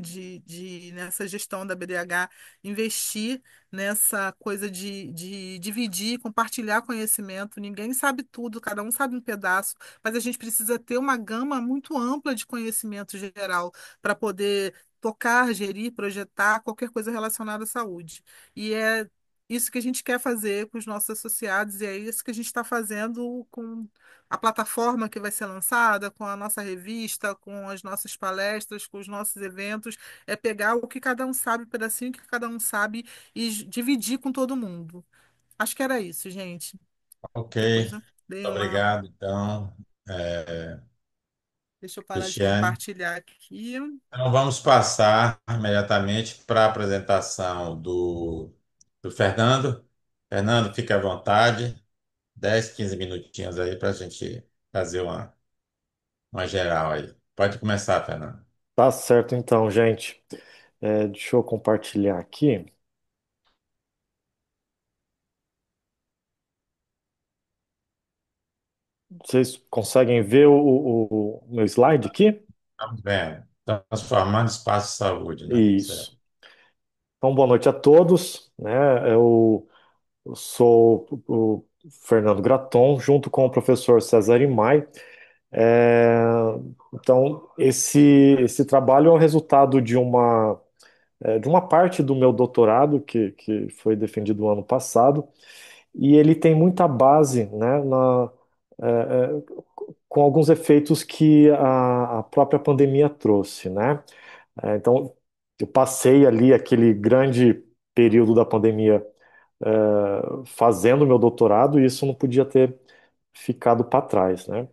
nessa gestão da BDH, investir nessa coisa de dividir, compartilhar conhecimento. Ninguém sabe tudo, cada um sabe um pedaço, mas a gente precisa ter uma gama muito ampla de conhecimento geral para poder tocar, gerir, projetar qualquer coisa relacionada à saúde. E é isso que a gente quer fazer com os nossos associados, e é isso que a gente está fazendo com a plataforma que vai ser lançada, com a nossa revista, com as nossas palestras, com os nossos eventos, é pegar o que cada um sabe, o pedacinho que cada um sabe e dividir com todo mundo. Acho que era isso, gente. Ok, Qualquer muito coisa, dei uma. obrigado, então, é, Deixa eu parar de Cristiane. compartilhar aqui. Então, vamos passar imediatamente para a apresentação do Fernando. Fernando, fique à vontade, 10, 15 minutinhos aí para a gente fazer uma geral aí. Pode começar, Fernando. Tá certo então, gente. Deixa eu compartilhar aqui. Vocês conseguem ver o meu slide aqui? Estamos vendo. transformando espaço de saúde, né? Certo. Isso. Então, boa noite a todos, né? Eu sou o Fernando Graton, junto com o professor César Imai. É, então, esse trabalho é o resultado de uma parte do meu doutorado, que foi defendido no ano passado, e ele tem muita base, né, é, é, com alguns efeitos que a própria pandemia trouxe, né? Então, eu passei ali aquele grande período da pandemia fazendo meu doutorado e isso não podia ter ficado para trás, né?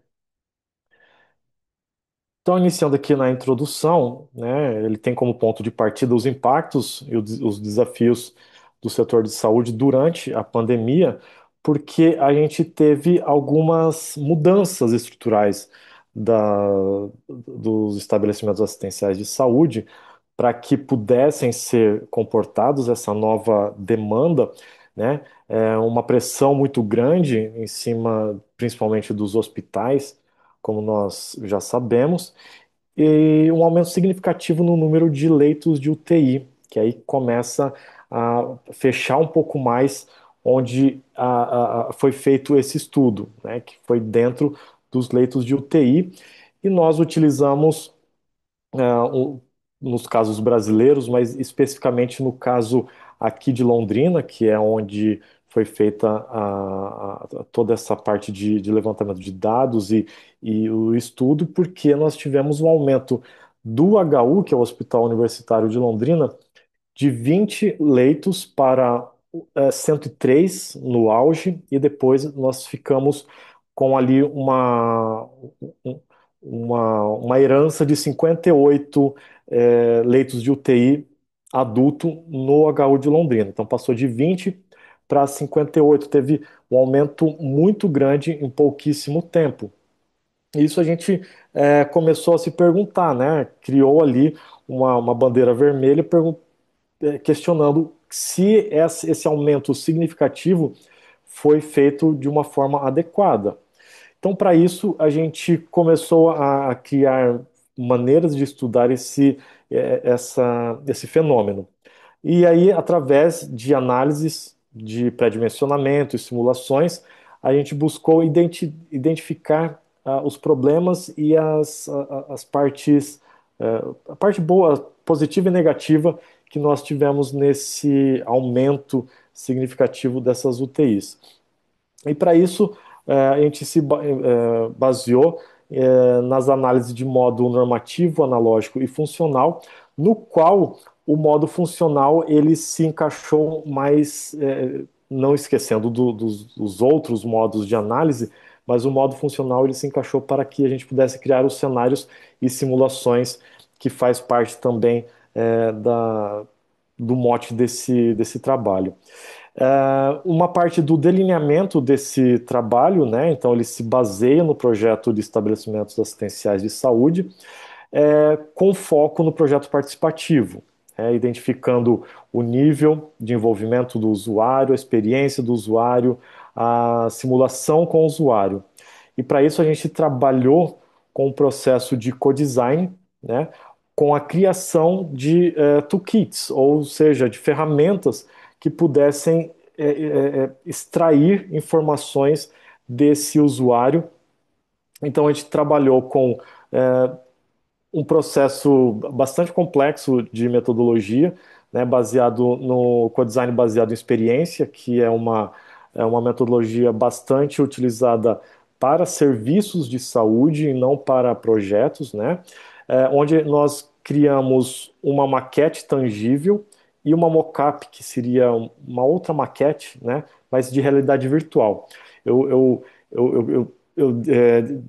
Então, iniciando aqui na introdução, né, ele tem como ponto de partida os impactos e os desafios do setor de saúde durante a pandemia, porque a gente teve algumas mudanças estruturais dos estabelecimentos assistenciais de saúde para que pudessem ser comportados essa nova demanda, né, uma pressão muito grande em cima, principalmente dos hospitais, como nós já sabemos, e um aumento significativo no número de leitos de UTI, que aí começa a fechar um pouco mais onde foi feito esse estudo, né, que foi dentro dos leitos de UTI, e nós utilizamos nos casos brasileiros, mas especificamente no caso aqui de Londrina, que é onde foi feita toda essa parte de levantamento de dados e o estudo, porque nós tivemos um aumento do HU, que é o Hospital Universitário de Londrina, de 20 leitos para 103 no auge, e depois nós ficamos com ali um- uma herança de 58 leitos de UTI adulto no HU de Londrina. Então passou de 20 para 58, teve um aumento muito grande em pouquíssimo tempo. Isso a gente começou a se perguntar, né? Criou ali uma bandeira vermelha, questionando se esse aumento significativo foi feito de uma forma adequada. Então, para isso, a gente começou a criar maneiras de estudar esse fenômeno. E aí, através de análises de pré-dimensionamento e simulações, a gente buscou identificar os problemas e as partes, a parte boa, positiva e negativa que nós tivemos nesse aumento significativo dessas UTIs. E para isso, a gente se baseou nas análises de modo normativo, analógico e funcional, no qual o modo funcional ele se encaixou mais, não esquecendo dos outros modos de análise, mas o modo funcional ele se encaixou para que a gente pudesse criar os cenários e simulações que faz parte também do mote desse trabalho. Uma parte do delineamento desse trabalho, né? Então ele se baseia no projeto de estabelecimentos assistenciais de saúde, com foco no projeto participativo, identificando o nível de envolvimento do usuário, a experiência do usuário, a simulação com o usuário. E para isso a gente trabalhou com o processo de co-design, né? Com a criação de toolkits, ou seja, de ferramentas que pudessem extrair informações desse usuário. Então a gente trabalhou com um processo bastante complexo de metodologia, né, baseado no co-design baseado em experiência, que é uma metodologia bastante utilizada para serviços de saúde e não para projetos, né, onde nós criamos uma maquete tangível e uma mockup, que seria uma outra maquete, né, mas de realidade virtual. Eu, eu, eu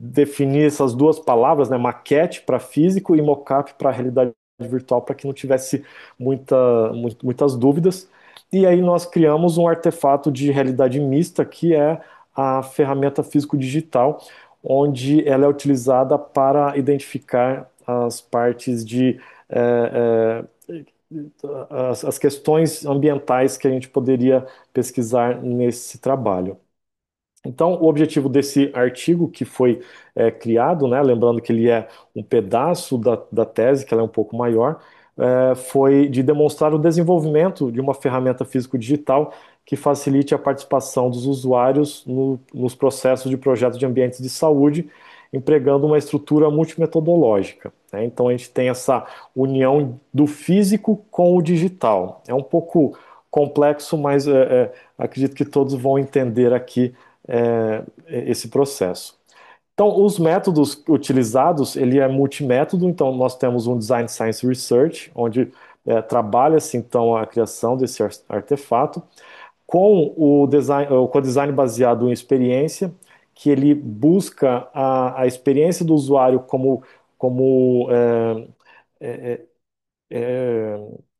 defini essas duas palavras, né, maquete para físico e mockup para realidade virtual, para que não tivesse muitas dúvidas. E aí nós criamos um artefato de realidade mista, que é a ferramenta físico-digital, onde ela é utilizada para identificar as partes as questões ambientais que a gente poderia pesquisar nesse trabalho. Então, o objetivo desse artigo que foi criado, né, lembrando que ele é um pedaço da tese, que ela é um pouco maior, foi de demonstrar o desenvolvimento de uma ferramenta físico-digital que facilite a participação dos usuários nos processos de projetos de ambientes de saúde, empregando uma estrutura multimetodológica, né? Então, a gente tem essa união do físico com o digital. É um pouco complexo, mas acredito que todos vão entender aqui esse processo. Então, os métodos utilizados, ele é multimétodo, então nós temos um Design Science Research, onde trabalha-se então a criação desse artefato, com o co-design baseado em experiência, que ele busca a experiência do usuário como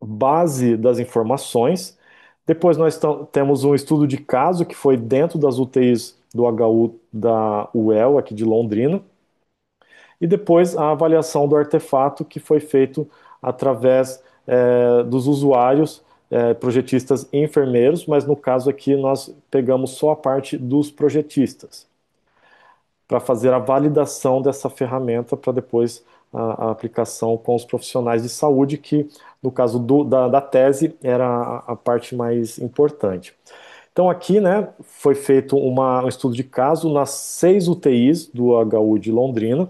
base das informações. Depois nós temos um estudo de caso que foi dentro das UTIs do HU da UEL, aqui de Londrina, e depois a avaliação do artefato que foi feito através dos usuários, projetistas e enfermeiros, mas no caso aqui nós pegamos só a parte dos projetistas, para fazer a validação dessa ferramenta para depois a aplicação com os profissionais de saúde, que no caso da tese era a parte mais importante. Então aqui, né, foi feito um estudo de caso nas 6 UTIs do HU de Londrina,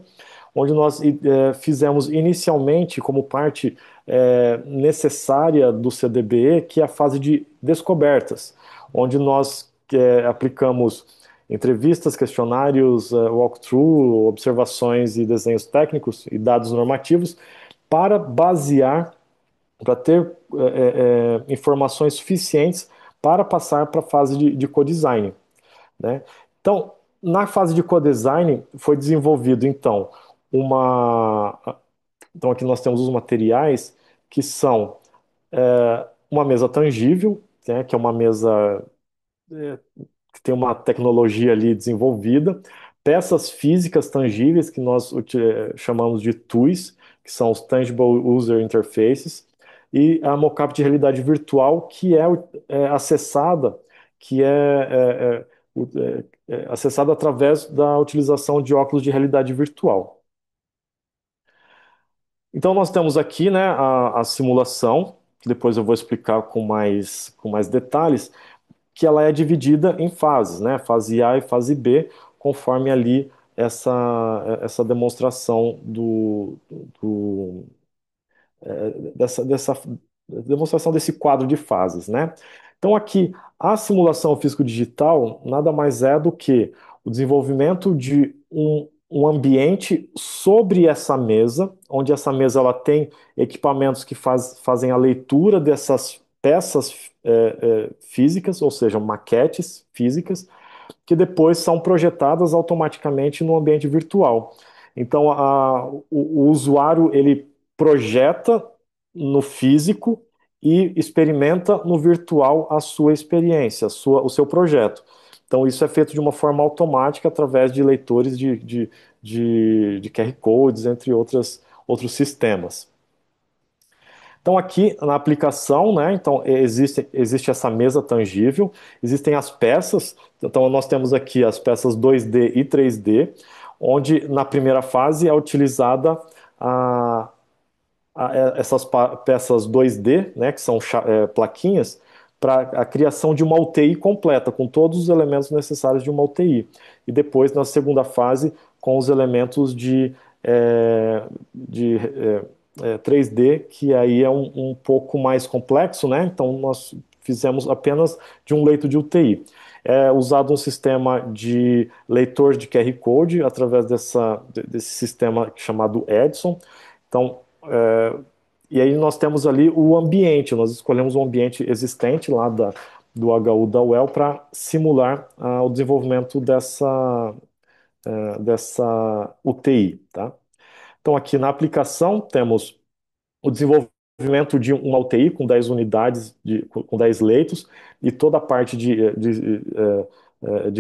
onde nós fizemos inicialmente como parte necessária do CDBE, que é a fase de descobertas, onde nós aplicamos entrevistas, questionários, walkthrough, observações e desenhos técnicos e dados normativos para basear, para ter informações suficientes para passar para a fase de co-design, né? Então, na fase de co-design foi desenvolvido então uma, então aqui nós temos os materiais que são uma mesa tangível, né, que é uma mesa que tem uma tecnologia ali desenvolvida, peças físicas tangíveis que nós chamamos de TUIs, que são os Tangible User Interfaces, e a mockup de realidade virtual que é acessada, que acessada através da utilização de óculos de realidade virtual. Então nós temos aqui, né, a simulação, que depois eu vou explicar com mais detalhes, que ela é dividida em fases, né? Fase A e fase B, conforme ali essa demonstração dessa demonstração desse quadro de fases, né? Então aqui a simulação físico-digital nada mais é do que o desenvolvimento de um ambiente sobre essa mesa, onde essa mesa ela tem equipamentos que fazem a leitura dessas peças físicas, ou seja, maquetes físicas, que depois são projetadas automaticamente no ambiente virtual. Então, o usuário ele projeta no físico e experimenta no virtual a sua experiência, o seu projeto. Então, isso é feito de uma forma automática através de leitores de QR codes, entre outros sistemas. Então, aqui na aplicação, né, então, existe essa mesa tangível, existem as peças, então nós temos aqui as peças 2D e 3D, onde na primeira fase é utilizada essas peças 2D, né, que são plaquinhas, para a criação de uma UTI completa, com todos os elementos necessários de uma UTI. E depois, na segunda fase, com os elementos de 3D, que aí é um pouco mais complexo, né? Então, nós fizemos apenas de um leito de UTI. É usado um sistema de leitor de QR Code através desse sistema chamado Edison. Então, e aí nós temos ali o ambiente, nós escolhemos um ambiente existente lá do HU da UEL para simular o desenvolvimento dessa UTI, tá? Então aqui na aplicação temos o desenvolvimento de uma UTI com 10 unidades, com 10 leitos e toda a parte de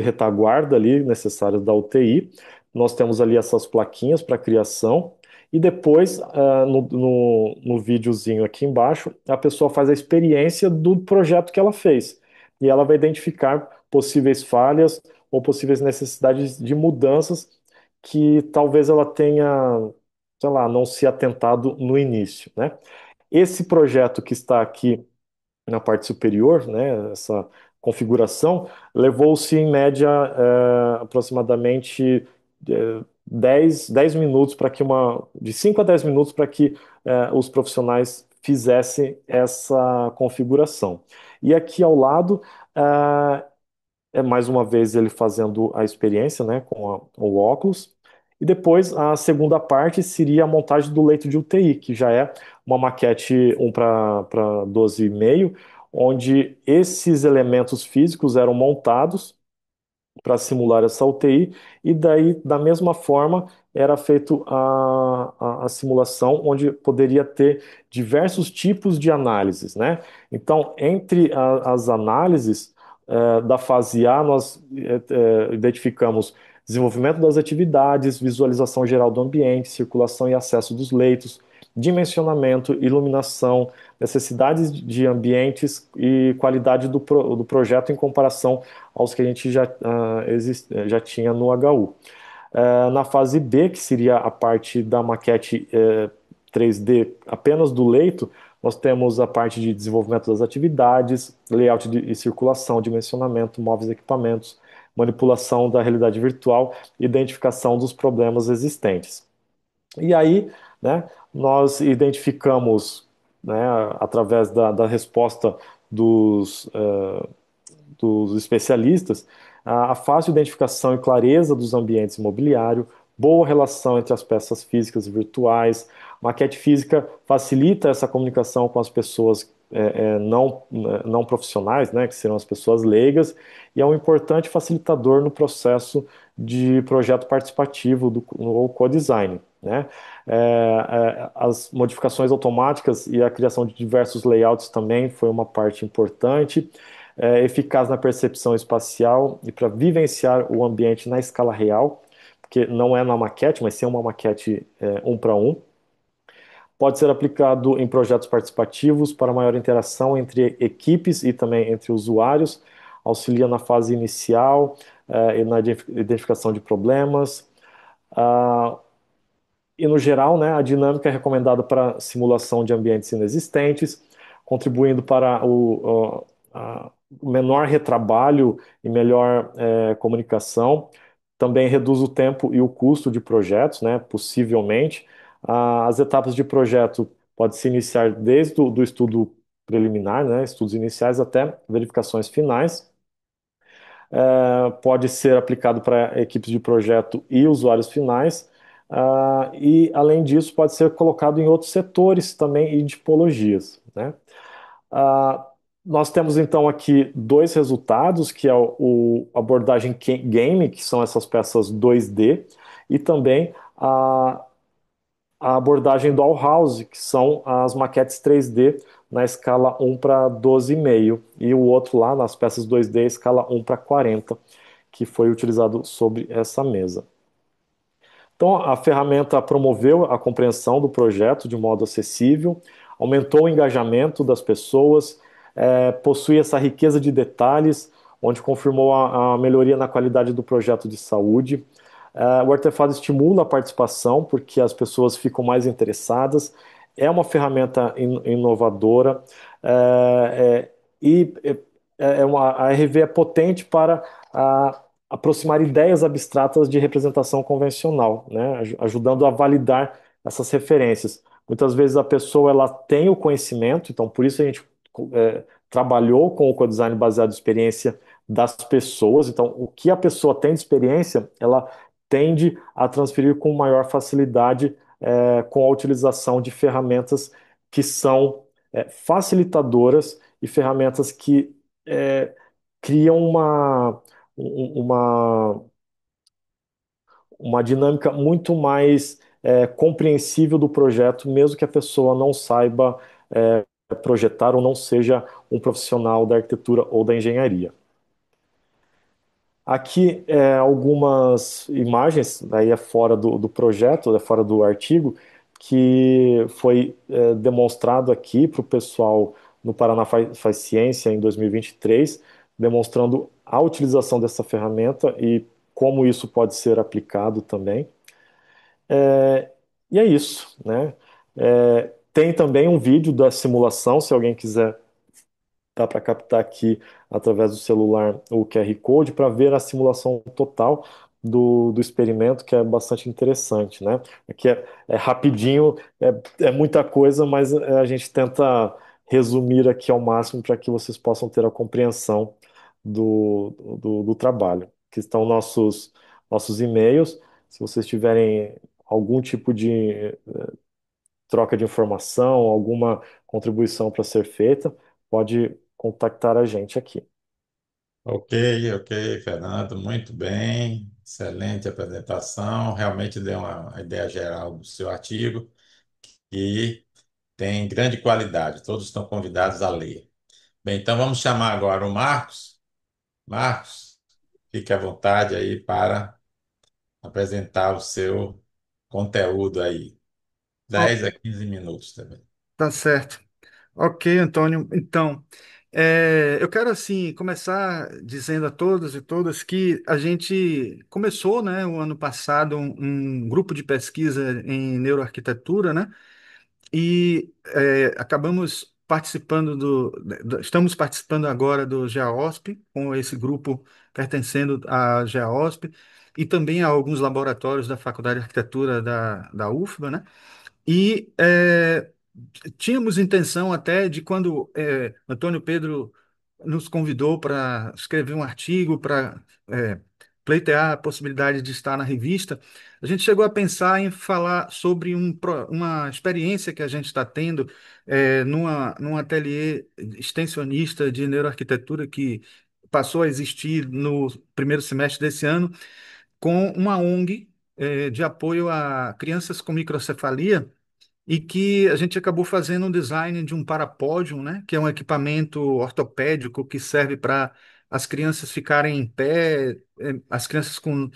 retaguarda ali necessária da UTI. Nós temos ali essas plaquinhas para criação. E depois, no videozinho aqui embaixo, a pessoa faz a experiência do projeto que ela fez. E ela vai identificar possíveis falhas ou possíveis necessidades de mudanças que talvez ela tenha, sei lá, não se atentado no início, né? Esse projeto que está aqui na parte superior, né, essa configuração, levou-se em média aproximadamente 10 minutos para que de 5 a 10 minutos para que os profissionais fizessem essa configuração. E aqui ao lado é mais uma vez ele fazendo a experiência, né, com o óculos. E depois a segunda parte seria a montagem do leito de UTI, que já é uma maquete 1:12,5, onde esses elementos físicos eram montados para simular essa UTI, e daí, da mesma forma, era feito a simulação, onde poderia ter diversos tipos de análises, né? Então, entre as análises da fase A, nós identificamos desenvolvimento das atividades, visualização geral do ambiente, circulação e acesso dos leitos, dimensionamento, iluminação, necessidades de ambientes e qualidade do projeto em comparação aos que a gente já tinha no HU. Na fase B, que seria a parte da maquete 3D apenas do leito, nós temos a parte de desenvolvimento das atividades, layout e circulação, dimensionamento, móveis e equipamentos, manipulação da realidade virtual, identificação dos problemas existentes. E aí, né, nós identificamos, né, através da resposta dos especialistas, a fácil identificação e clareza dos ambientes imobiliários, boa relação entre as peças físicas e virtuais. Maquete física facilita essa comunicação com as pessoas não profissionais, né, que serão as pessoas leigas, e é um importante facilitador no processo de projeto participativo no co-design, né? As modificações automáticas e a criação de diversos layouts também foi uma parte importante. Eficaz na percepção espacial e para vivenciar o ambiente na escala real, porque não é na maquete, mas sim uma maquete 1:1. Pode ser aplicado em projetos participativos para maior interação entre equipes e também entre usuários, auxilia na fase inicial e na identificação de problemas. Ah, e, no geral, né, a dinâmica é recomendada para simulação de ambientes inexistentes, contribuindo para o menor retrabalho e melhor comunicação. Também reduz o tempo e o custo de projetos, né, possivelmente. As etapas de projeto podem se iniciar desde o do estudo preliminar, né, estudos iniciais, até verificações finais. Pode ser aplicado para equipes de projeto e usuários finais, e, além disso, pode ser colocado em outros setores também e tipologias, né? Ah, Nós temos então aqui dois resultados, que é a abordagem game, que são essas peças 2D, e também a abordagem doll house, que são as maquetes 3D na escala 1:12,5, e o outro lá nas peças 2D escala 1:40, que foi utilizado sobre essa mesa. Então, a ferramenta promoveu a compreensão do projeto de modo acessível, aumentou o engajamento das pessoas, possui essa riqueza de detalhes, onde confirmou a melhoria na qualidade do projeto de saúde. O artefato estimula a participação, porque as pessoas ficam mais interessadas. É uma ferramenta inovadora, e a RV é potente para aproximar ideias abstratas de representação convencional, né, ajudando a validar essas referências. Muitas vezes a pessoa ela tem o conhecimento, então por isso a gente trabalhou com o co-design baseado em experiência das pessoas. Então, o que a pessoa tem de experiência, ela tende a transferir com maior facilidade com a utilização de ferramentas que são facilitadoras e ferramentas que criam uma, uma dinâmica muito mais compreensível do projeto, mesmo que a pessoa não saiba projetar ou não seja um profissional da arquitetura ou da engenharia. Aqui algumas imagens, aí é fora do projeto, é fora do artigo, que foi demonstrado aqui para o pessoal no Paraná Faz Ciência em 2023, demonstrando a utilização dessa ferramenta e como isso pode ser aplicado também. É, e é isso, né? Tem também um vídeo da simulação, se alguém quiser, dá para captar aqui através do celular o QR Code para ver a simulação total do experimento, que é bastante interessante, né? Aqui é rapidinho, é muita coisa, mas a gente tenta resumir aqui ao máximo para que vocês possam ter a compreensão do trabalho. Aqui estão nossos e-mails. Se vocês tiverem algum tipo de troca de informação, alguma contribuição para ser feita, pode contactar a gente aqui. Ok, ok, Fernando, muito bem, excelente apresentação. Realmente deu uma ideia geral do seu artigo e tem grande qualidade. Todos estão convidados a ler. Bem, então vamos chamar agora o Marcos. Marcos, fique à vontade aí para apresentar o seu conteúdo aí. Ó, 10 a 15 minutos também. tá certo. Ok, Antônio. Então, eu quero assim começar dizendo a todos e todas que a gente começou, né, o ano passado um grupo de pesquisa em neuroarquitetura, né, e acabamos participando estamos participando agora do GEAOSP, com esse grupo pertencendo à GEAOSP e também a alguns laboratórios da Faculdade de Arquitetura da UFBA, né? E tínhamos intenção até de quando Antônio Pedro nos convidou para escrever um artigo, para pleitear a possibilidade de estar na revista, a gente chegou a pensar em falar sobre uma experiência que a gente está tendo num ateliê extensionista de neuroarquitetura que passou a existir no primeiro semestre desse ano, com uma ONG de apoio a crianças com microcefalia e que a gente acabou fazendo um design de um parapódio, né, que é um equipamento ortopédico que serve para as crianças ficarem em pé, as crianças com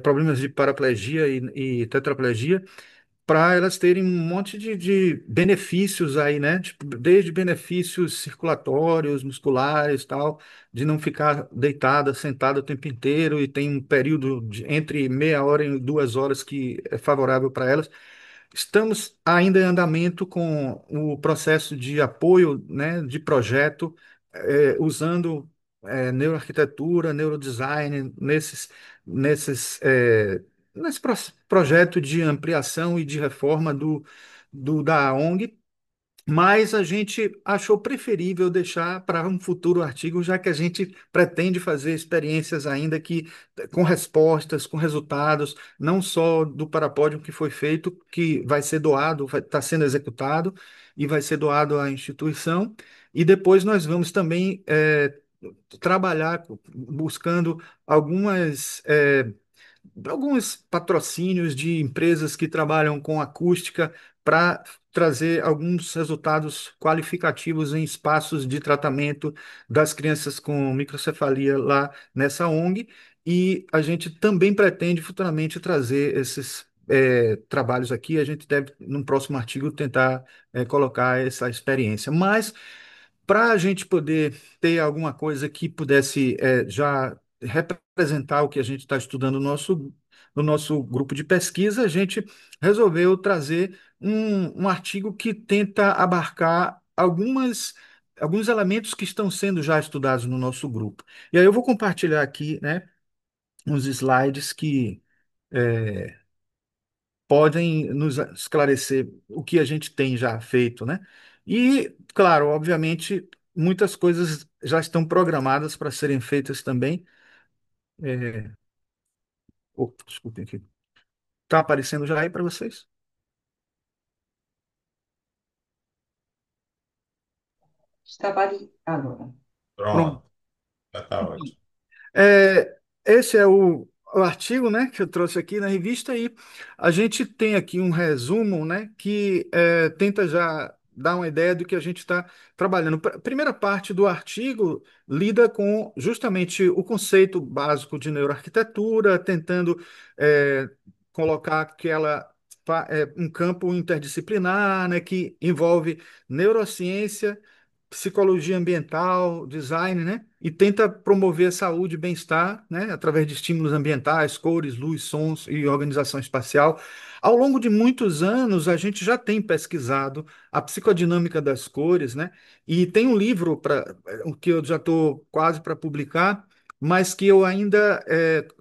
problemas de paraplegia e tetraplegia, para elas terem um monte de benefícios aí, né, tipo, desde benefícios circulatórios, musculares, tal, de não ficar deitada, sentada o tempo inteiro e tem um período entre meia hora e 2 horas que é favorável para elas. Estamos ainda em andamento com o processo de apoio, né, de projeto, usando neuroarquitetura, neurodesign nesse projeto de ampliação e de reforma da ONG, mas a gente achou preferível deixar para um futuro artigo, já que a gente pretende fazer experiências ainda que com respostas, com resultados, não só do parapódio que foi feito, que vai ser doado, vai estar sendo executado e vai ser doado à instituição. E depois nós vamos também trabalhar buscando alguns patrocínios de empresas que trabalham com acústica para trazer alguns resultados qualificativos em espaços de tratamento das crianças com microcefalia lá nessa ONG. E a gente também pretende futuramente trazer esses trabalhos aqui. A gente deve, num próximo artigo, tentar colocar essa experiência. Mas para a gente poder ter alguma coisa que pudesse já representar o que a gente está estudando no nosso grupo de pesquisa, a gente resolveu trazer um artigo que tenta abarcar alguns elementos que estão sendo já estudados no nosso grupo. E aí eu vou compartilhar aqui, né, uns slides que podem nos esclarecer o que a gente tem já feito, né? E, claro, obviamente, muitas coisas já estão programadas para serem feitas também. É... Desculpem aqui. Está aparecendo já aí para vocês? Está agora. Pronto. Pronto, já está ótimo. Esse é o artigo, né, que eu trouxe aqui na revista e a gente tem aqui um resumo, né, que tenta já dar uma ideia do que a gente está trabalhando. A primeira parte do artigo lida com justamente o conceito básico de neuroarquitetura, tentando é, colocar um campo interdisciplinar, né, que envolve neurociência, psicologia ambiental, design, né? E tenta promover a saúde e bem-estar, né? Através de estímulos ambientais, cores, luz, sons e organização espacial. Ao longo de muitos anos, a gente já tem pesquisado a psicodinâmica das cores, né? E tem um livro que eu já estou quase para publicar, mas que eu ainda,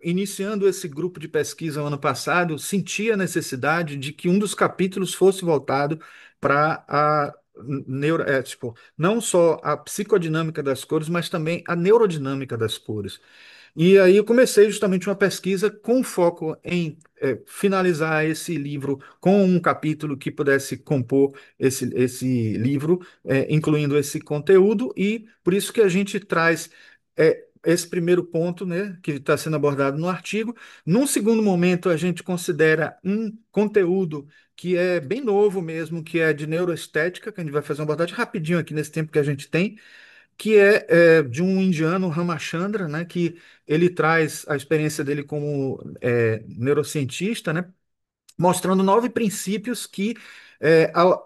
iniciando esse grupo de pesquisa ano passado, senti a necessidade de que um dos capítulos fosse voltado para a tipo, não só a psicodinâmica das cores, mas também a neurodinâmica das cores. E aí eu comecei justamente uma pesquisa com foco em finalizar esse livro com um capítulo que pudesse compor esse livro, incluindo esse conteúdo, e por isso que a gente traz esse primeiro ponto, né, que está sendo abordado no artigo. Num segundo momento, a gente considera um conteúdo que é bem novo mesmo, que é de neuroestética, que a gente vai fazer uma abordagem rapidinho aqui nesse tempo que a gente tem, que é de um indiano, Ramachandra, né, que ele traz a experiência dele como neurocientista, né, mostrando 9 princípios que,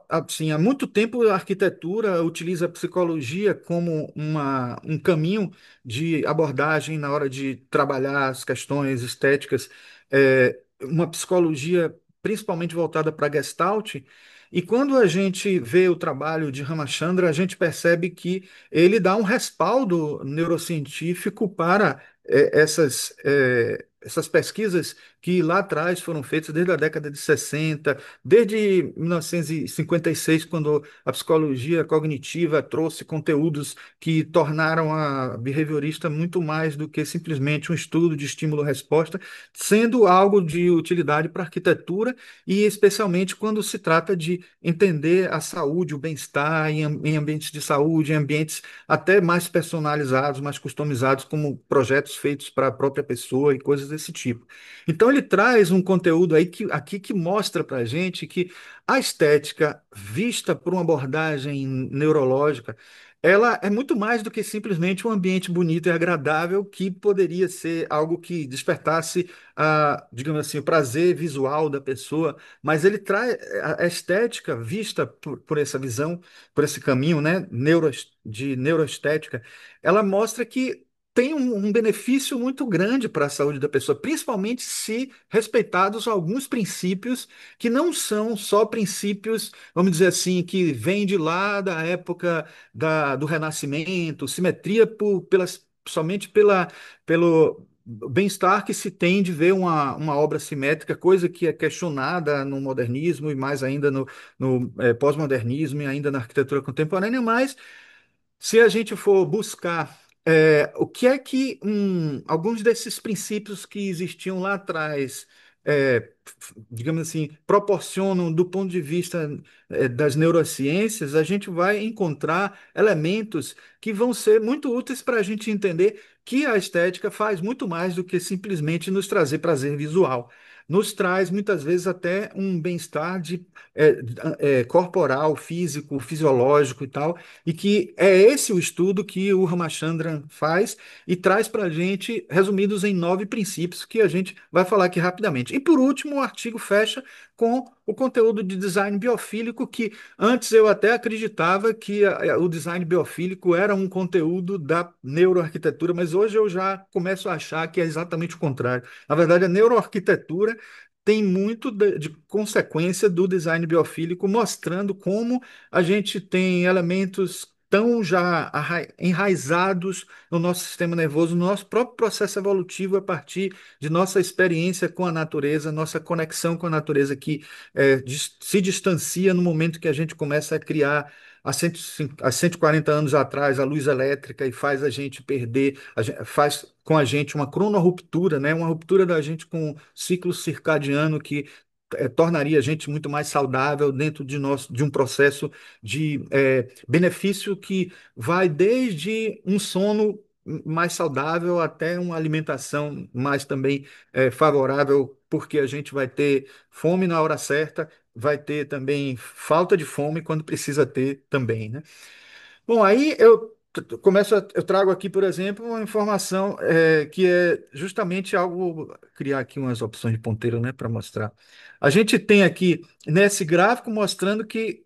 assim, há muito tempo a arquitetura utiliza a psicologia como um caminho de abordagem na hora de trabalhar as questões estéticas, uma psicologia principalmente voltada para Gestalt. E quando a gente vê o trabalho de Ramachandra, a gente percebe que ele dá um respaldo neurocientífico para essas pesquisas que lá atrás foram feitas desde a década de 60, desde 1956, quando a psicologia cognitiva trouxe conteúdos que tornaram a behaviorista muito mais do que simplesmente um estudo de estímulo-resposta, sendo algo de utilidade para a arquitetura e especialmente quando se trata de entender a saúde, o bem-estar em ambientes de saúde, em ambientes até mais personalizados, mais customizados, como projetos feitos para a própria pessoa e coisas desse tipo. Então ele traz um conteúdo aí aqui que mostra para a gente que a estética vista por uma abordagem neurológica, ela é muito mais do que simplesmente um ambiente bonito e agradável que poderia ser algo que despertasse digamos assim, o prazer visual da pessoa, mas ele traz a estética vista por essa visão, por esse caminho, né, de neuroestética, ela mostra que tem um benefício muito grande para a saúde da pessoa, principalmente se respeitados alguns princípios que não são só princípios, vamos dizer assim, que vêm de lá da época do Renascimento, simetria somente pelo bem-estar que se tem de ver uma obra simétrica, coisa que é questionada no modernismo e mais ainda no pós-modernismo e ainda na arquitetura contemporânea, mas se a gente for buscar o que é que alguns desses princípios que existiam lá atrás, digamos assim, proporcionam do ponto de vista das neurociências, a gente vai encontrar elementos que vão ser muito úteis para a gente entender que a estética faz muito mais do que simplesmente nos trazer prazer visual. Nos traz muitas vezes até um bem-estar corporal, físico, fisiológico e tal, e que é esse o estudo que o Ramachandran faz e traz para a gente, resumidos em 9 princípios, que a gente vai falar aqui rapidamente. E por último, o artigo fecha com o conteúdo de design biofílico, que antes eu até acreditava que o design biofílico era um conteúdo da neuroarquitetura, mas hoje eu já começo a achar que é exatamente o contrário. Na verdade, a neuroarquitetura tem muito de consequência do design biofílico, mostrando como a gente tem elementos tão já enraizados no nosso sistema nervoso, no nosso próprio processo evolutivo a partir de nossa experiência com a natureza, nossa conexão com a natureza que se distancia no momento que a gente começa a criar há 140 anos atrás a luz elétrica e faz a gente perder, faz com a gente uma cronorruptura, né? Uma ruptura da gente com o ciclo circadiano que tornaria a gente muito mais saudável dentro de um processo de benefício que vai desde um sono mais saudável até uma alimentação mais também favorável, porque a gente vai ter fome na hora certa, vai ter também falta de fome quando precisa ter também, né? Bom, aí eu trago aqui, por exemplo, uma informação que é justamente algo, criar aqui umas opções de ponteiro, né, para mostrar. A gente tem aqui nesse gráfico mostrando que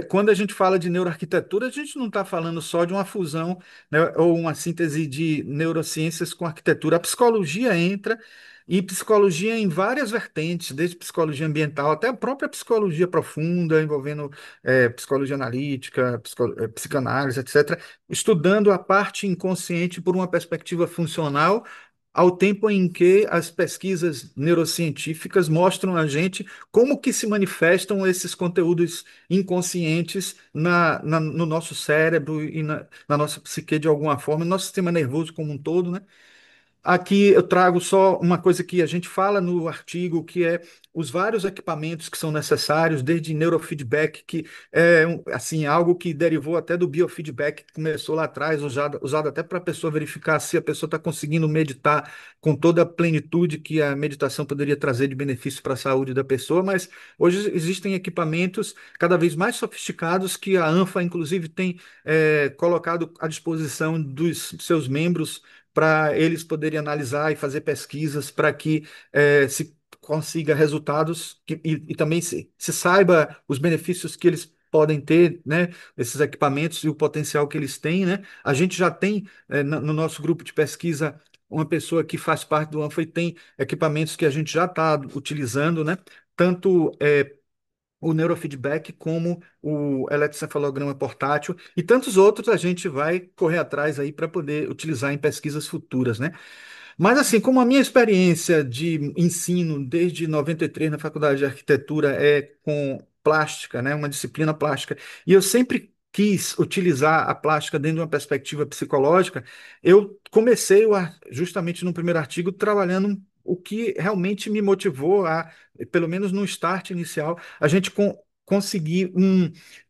quando a gente fala de neuroarquitetura, a gente não está falando só de uma fusão, né, ou uma síntese de neurociências com arquitetura. A psicologia entra, e psicologia em várias vertentes, desde psicologia ambiental até a própria psicologia profunda, envolvendo psicologia analítica, psicanálise, etc., estudando a parte inconsciente por uma perspectiva funcional. Ao tempo em que as pesquisas neurocientíficas mostram a gente como que se manifestam esses conteúdos inconscientes no nosso cérebro e na nossa psique de alguma forma, no nosso sistema nervoso como um todo, né? Aqui eu trago só uma coisa que a gente fala no artigo, que é os vários equipamentos que são necessários, desde neurofeedback, que é assim, algo que derivou até do biofeedback, que começou lá atrás, usado até para a pessoa verificar se a pessoa está conseguindo meditar com toda a plenitude que a meditação poderia trazer de benefício para a saúde da pessoa, mas hoje existem equipamentos cada vez mais sofisticados que a ANFA, inclusive, tem colocado à disposição dos seus membros para eles poderem analisar e fazer pesquisas para que se consiga resultados e também se saiba os benefícios que eles podem ter, né, esses equipamentos e o potencial que eles têm, né? A gente já tem no nosso grupo de pesquisa uma pessoa que faz parte do ANFA e tem equipamentos que a gente já está utilizando, né? Tanto o neurofeedback, como o eletrocefalograma portátil e tantos outros a gente vai correr atrás aí para poder utilizar em pesquisas futuras, né? Mas assim, como a minha experiência de ensino desde 93 na Faculdade de Arquitetura é com plástica, né, uma disciplina plástica, e eu sempre quis utilizar a plástica dentro de uma perspectiva psicológica, eu comecei justamente no primeiro artigo trabalhando o que realmente me motivou a, pelo menos no start inicial, a gente conseguir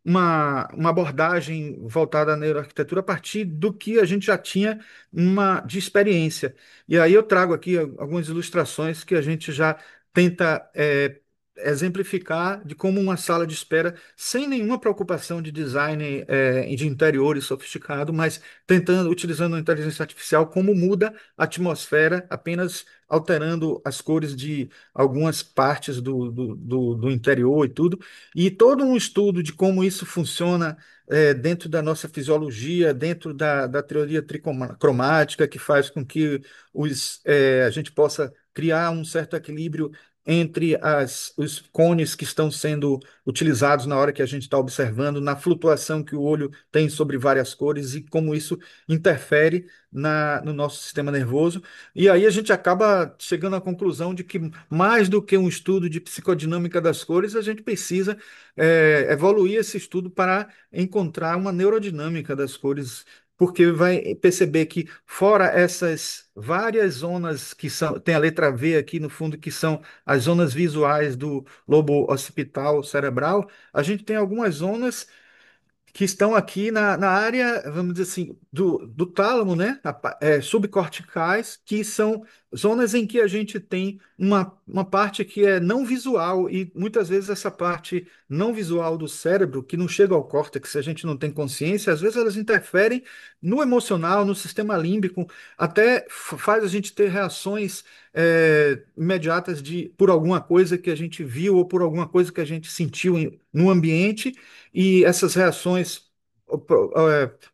uma abordagem voltada à neuroarquitetura a partir do que a gente já tinha de experiência. E aí eu trago aqui algumas ilustrações que a gente já tenta exemplificar de como uma sala de espera, sem nenhuma preocupação de design de interiores sofisticado, mas tentando, utilizando a inteligência artificial, como muda a atmosfera, apenas alterando as cores de algumas partes do interior e tudo. E todo um estudo de como isso funciona dentro da nossa fisiologia, dentro da teoria tricromática, que faz com que a gente possa criar um certo equilíbrio entre os cones que estão sendo utilizados na hora que a gente está observando, na flutuação que o olho tem sobre várias cores e como isso interfere no nosso sistema nervoso. E aí a gente acaba chegando à conclusão de que, mais do que um estudo de psicodinâmica das cores, a gente precisa evoluir esse estudo para encontrar uma neurodinâmica das cores, porque vai perceber que, fora essas várias zonas que são, tem a letra V aqui no fundo, que são as zonas visuais do lobo occipital cerebral, a gente tem algumas zonas que estão aqui na área, vamos dizer assim, do tálamo, né? Subcorticais, que são zonas em que a gente tem uma parte que é não visual, e muitas vezes essa parte não visual do cérebro, que não chega ao córtex, se a gente não tem consciência, às vezes elas interferem no emocional, no sistema límbico, até faz a gente ter reações imediatas por alguma coisa que a gente viu ou por alguma coisa que a gente sentiu no ambiente, e essas reações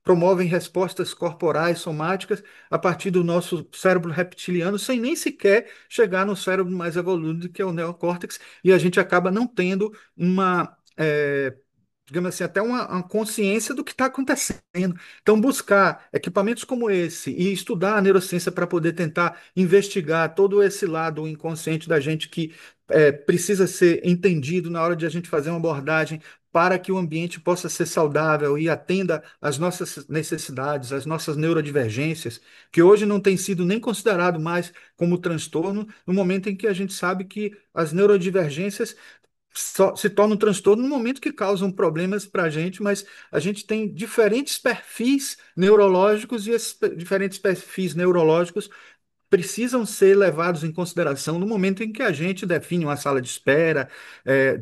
promovem respostas corporais somáticas a partir do nosso cérebro reptiliano, sem nem sequer chegar no cérebro mais evoluído, que é o neocórtex, e a gente acaba não tendo digamos assim, até uma consciência do que está acontecendo. Então, buscar equipamentos como esse e estudar a neurociência para poder tentar investigar todo esse lado inconsciente da gente que precisa ser entendido na hora de a gente fazer uma abordagem para que o ambiente possa ser saudável e atenda às nossas necessidades, às nossas neurodivergências, que hoje não tem sido nem considerado mais como transtorno, no momento em que a gente sabe que as neurodivergências só se torna um transtorno no momento que causam problemas para a gente, mas a gente tem diferentes perfis neurológicos, e esses diferentes perfis neurológicos precisam ser levados em consideração no momento em que a gente define uma sala de espera,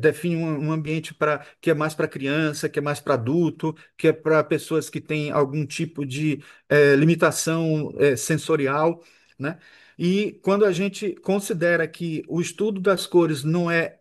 define um ambiente que é mais para criança, que é mais para adulto, que é para pessoas que têm algum tipo de limitação sensorial. né? E quando a gente considera que o estudo das cores não é.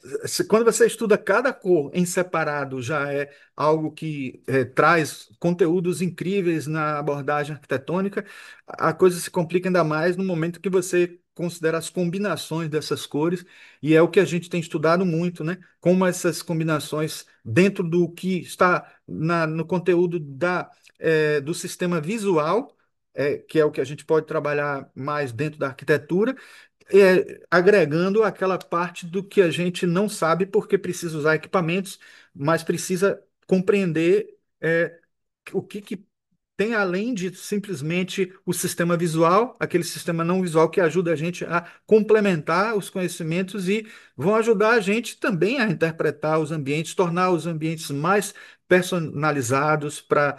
Quando você estuda cada cor em separado, já é algo que traz conteúdos incríveis na abordagem arquitetônica, a coisa se complica ainda mais no momento que você considera as combinações dessas cores, e é o que a gente tem estudado muito, né? Como essas combinações, dentro do que está no conteúdo do sistema visual, que é o que a gente pode trabalhar mais dentro da arquitetura, agregando aquela parte do que a gente não sabe porque precisa usar equipamentos, mas precisa compreender o que tem além de simplesmente o sistema visual, aquele sistema não visual que ajuda a gente a complementar os conhecimentos e vão ajudar a gente também a interpretar os ambientes, tornar os ambientes mais personalizados para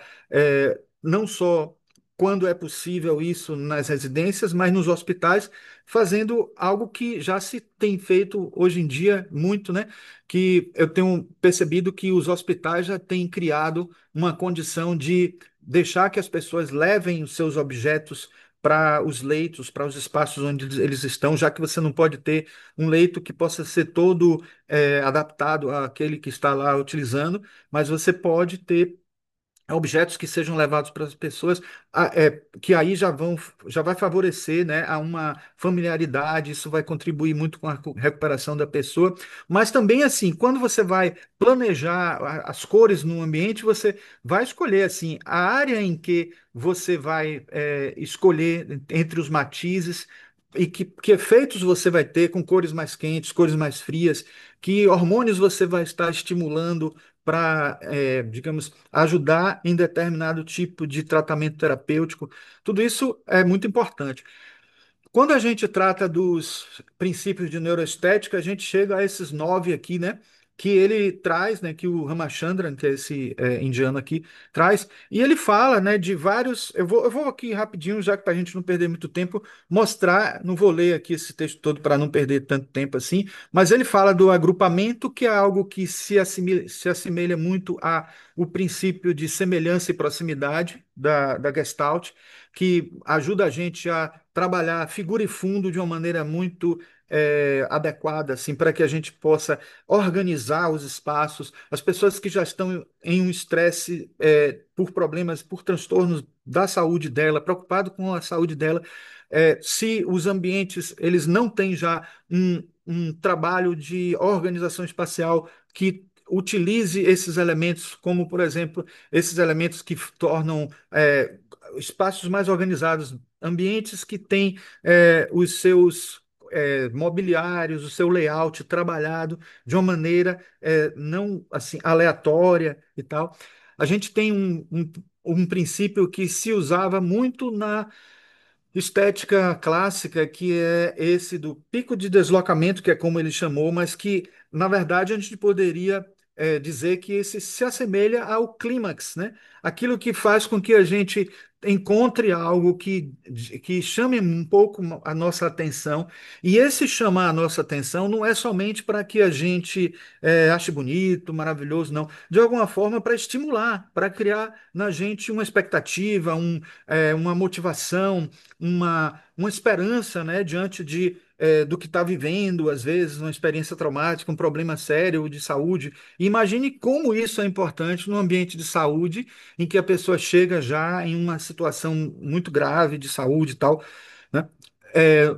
não só quando é possível isso nas residências, mas nos hospitais, fazendo algo que já se tem feito hoje em dia muito, né? Que eu tenho percebido que os hospitais já têm criado uma condição de deixar que as pessoas levem os seus objetos para os leitos, para os espaços onde eles estão, já que você não pode ter um leito que possa ser todo adaptado àquele que está lá utilizando, mas você pode ter objetos que sejam levados para as pessoas, que aí já vai favorecer, né, a uma familiaridade, isso vai contribuir muito com a recuperação da pessoa, mas também assim, quando você vai planejar as cores no ambiente, você vai escolher assim a área em que você vai escolher entre os matizes e que efeitos você vai ter com cores mais quentes, cores mais frias, que hormônios você vai estar estimulando para, digamos, ajudar em determinado tipo de tratamento terapêutico. Tudo isso é muito importante. Quando a gente trata dos princípios de neuroestética, a gente chega a esses 9 aqui, né? Que ele traz, né? Que o Ramachandran, que é esse indiano aqui, traz. E ele fala, né? De vários. Eu vou aqui rapidinho, já que para a gente não perder muito tempo, mostrar. Não vou ler aqui esse texto todo para não perder tanto tempo assim. Mas ele fala do agrupamento, que é algo que se assemelha muito a o princípio de semelhança e proximidade da Gestalt, que ajuda a gente a trabalhar figura e fundo de uma maneira muito adequada, assim, para que a gente possa organizar os espaços. As pessoas que já estão em um estresse por problemas, por transtornos da saúde dela, preocupado com a saúde dela, se os ambientes eles não têm já um trabalho de organização espacial que utilize esses elementos, como, por exemplo, esses elementos que tornam espaços mais organizados, ambientes que têm os seus mobiliários, o seu layout trabalhado de uma maneira não assim aleatória e tal. A gente tem um princípio que se usava muito na estética clássica, que é esse do pico de deslocamento, que é como ele chamou, mas que, na verdade, a gente poderia dizer que esse se assemelha ao clímax, né? Aquilo que faz com que a gente encontre algo que chame um pouco a nossa atenção. E esse chamar a nossa atenção não é somente para que a gente ache bonito, maravilhoso, não. De alguma forma, para estimular, para criar na gente uma expectativa, uma motivação, uma esperança, né, diante do que está vivendo, às vezes, uma experiência traumática, um problema sério de saúde. E imagine como isso é importante no ambiente de saúde, em que a pessoa chega já em uma situação muito grave de saúde e tal, né?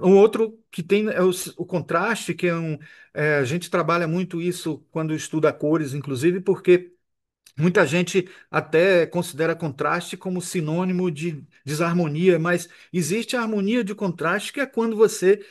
Um outro que tem é o contraste, que a gente trabalha muito isso quando estuda cores, inclusive, porque muita gente até considera contraste como sinônimo de desarmonia, mas existe a harmonia de contraste, que é quando você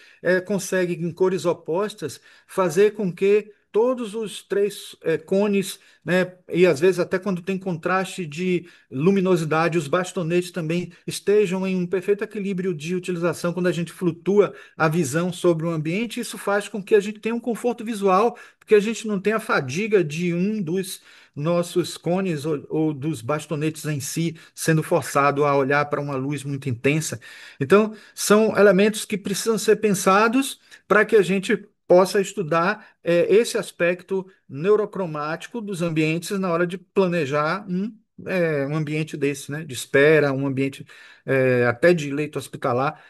consegue, em cores opostas, fazer com que todos os três cones, né, e às vezes até quando tem contraste de luminosidade, os bastonetes também estejam em um perfeito equilíbrio de utilização quando a gente flutua a visão sobre o ambiente. Isso faz com que a gente tenha um conforto visual, porque a gente não tem a fadiga de um dos nossos cones ou dos bastonetes em si sendo forçado a olhar para uma luz muito intensa. Então, são elementos que precisam ser pensados para que a gente possa estudar esse aspecto neurocromático dos ambientes na hora de planejar um ambiente desse, né? De espera, um ambiente até de leito hospitalar.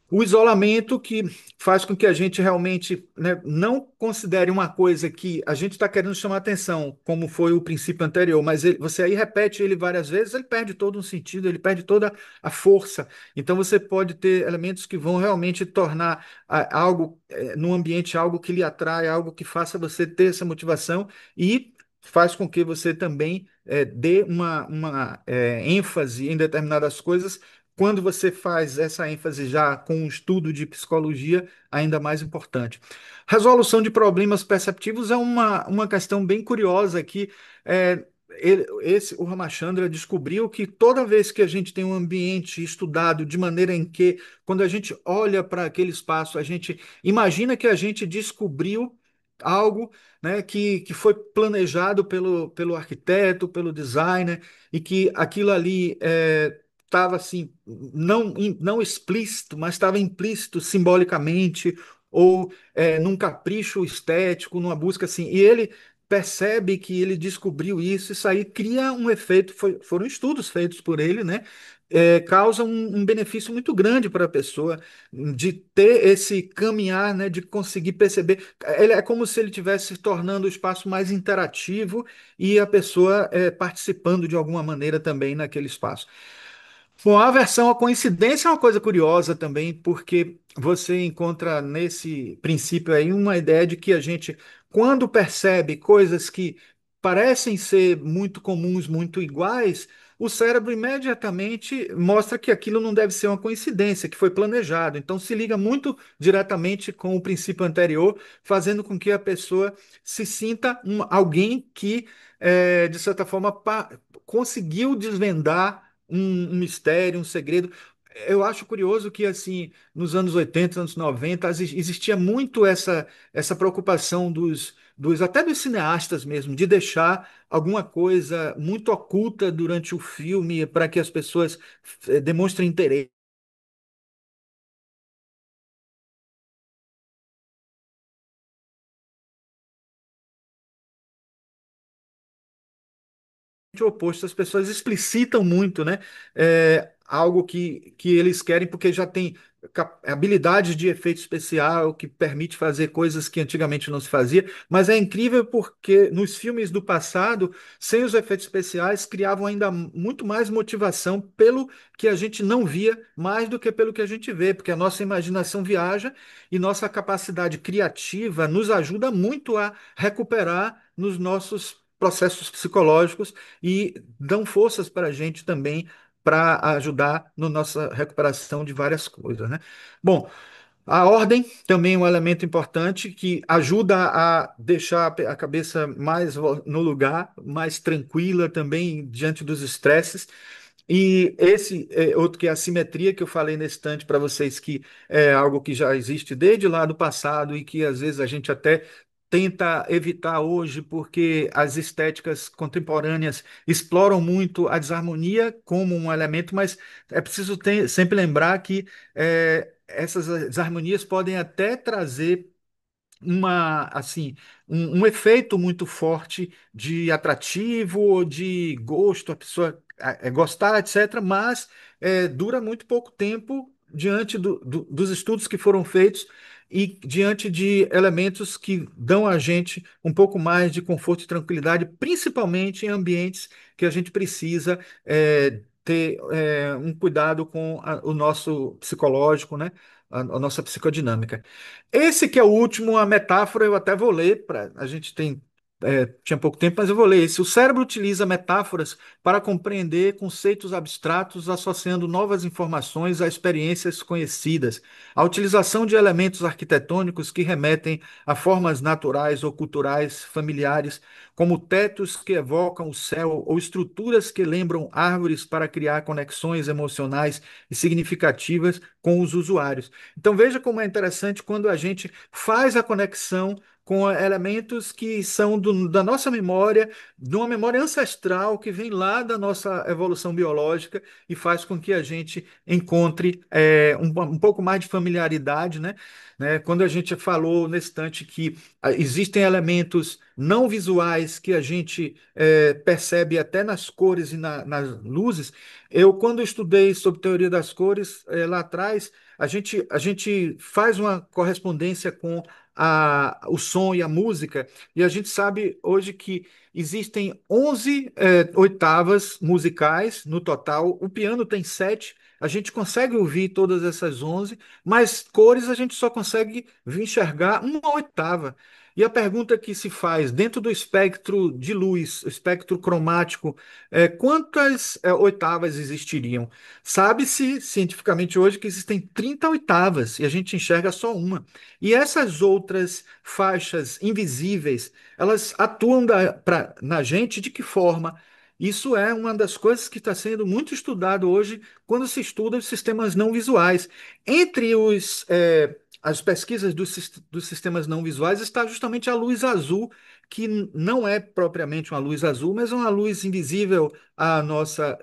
O isolamento que faz com que a gente realmente, né, não considere uma coisa que a gente está querendo chamar atenção, como foi o princípio anterior, mas você aí repete ele várias vezes, ele perde todo um sentido, ele perde toda a força. Então você pode ter elementos que vão realmente tornar algo, no ambiente, algo que lhe atrai, algo que faça você ter essa motivação e faz com que você também dê uma ênfase em determinadas coisas quando você faz essa ênfase já com um estudo de psicologia, ainda mais importante. Resolução de problemas perceptivos é uma questão bem curiosa aqui. O Ramachandra descobriu que toda vez que a gente tem um ambiente estudado de maneira em que, quando a gente olha para aquele espaço, a gente imagina que a gente descobriu algo, né, que foi planejado pelo arquiteto, pelo designer, e que aquilo ali estava assim, não explícito, mas estava implícito simbolicamente, ou num capricho estético, numa busca assim. E ele percebe que ele descobriu isso aí cria um efeito, foram estudos feitos por ele, né? Causa um benefício muito grande para a pessoa de ter esse caminhar, né, de conseguir perceber. Ele é como se ele estivesse se tornando o espaço mais interativo e a pessoa participando de alguma maneira também naquele espaço. Bom, a aversão à coincidência é uma coisa curiosa também, porque você encontra nesse princípio aí uma ideia de que a gente, quando percebe coisas que parecem ser muito comuns, muito iguais, o cérebro imediatamente mostra que aquilo não deve ser uma coincidência, que foi planejado. Então se liga muito diretamente com o princípio anterior, fazendo com que a pessoa se sinta alguém que, de certa forma, conseguiu desvendar um mistério, um segredo. Eu acho curioso que, assim, nos anos 80, anos 90, existia muito essa preocupação até dos cineastas mesmo, de deixar alguma coisa muito oculta durante o filme para que as pessoas demonstrem interesse oposto. As pessoas explicitam muito, né? Algo que eles querem porque já tem habilidades de efeito especial que permite fazer coisas que antigamente não se fazia. Mas é incrível porque nos filmes do passado, sem os efeitos especiais, criavam ainda muito mais motivação pelo que a gente não via, mais do que pelo que a gente vê, porque a nossa imaginação viaja e nossa capacidade criativa nos ajuda muito a recuperar nos nossos processos psicológicos e dão forças para a gente também para ajudar na nossa recuperação de várias coisas, né? Bom, a ordem também é um elemento importante que ajuda a deixar a cabeça mais no lugar, mais tranquila também diante dos estresses. E esse outro que é a simetria que eu falei nesse instante para vocês, que é algo que já existe desde lá do passado e que às vezes a gente até tenta evitar hoje, porque as estéticas contemporâneas exploram muito a desarmonia como um elemento, mas é preciso sempre lembrar que essas desarmonias podem até trazer um efeito muito forte de atrativo ou de gosto, a pessoa gostar, etc., mas dura muito pouco tempo diante dos estudos que foram feitos e diante de elementos que dão a gente um pouco mais de conforto e tranquilidade, principalmente em ambientes que a gente precisa ter um cuidado com o nosso psicológico, né? A nossa psicodinâmica. Esse que é o último, a metáfora, eu até vou ler, a gente tinha pouco tempo, mas eu vou ler esse. O cérebro utiliza metáforas para compreender conceitos abstratos, associando novas informações a experiências conhecidas. A utilização de elementos arquitetônicos que remetem a formas naturais ou culturais familiares, como tetos que evocam o céu ou estruturas que lembram árvores para criar conexões emocionais e significativas com os usuários. Então veja como é interessante quando a gente faz a conexão com elementos que são da nossa memória, de uma memória ancestral que vem lá da nossa evolução biológica e faz com que a gente encontre um pouco mais de familiaridade, né? Quando a gente falou nesse instante que existem elementos não visuais que a gente percebe até nas cores e nas luzes, quando estudei sobre teoria das cores, lá atrás, a gente faz uma correspondência com o som e a música, e a gente sabe hoje que existem 11 oitavas musicais no total, o piano tem 7, a gente consegue ouvir todas essas 11, mas cores a gente só consegue enxergar uma oitava. E a pergunta que se faz dentro do espectro de luz, espectro cromático, quantas oitavas existiriam? Sabe-se cientificamente hoje que existem 30 oitavas e a gente enxerga só uma. E essas outras faixas invisíveis, elas atuam na gente de que forma? Isso é uma das coisas que está sendo muito estudado hoje quando se estuda os sistemas não visuais. Entre as pesquisas dos sistemas não visuais está justamente a luz azul, que não é propriamente uma luz azul, mas é uma luz invisível a nossa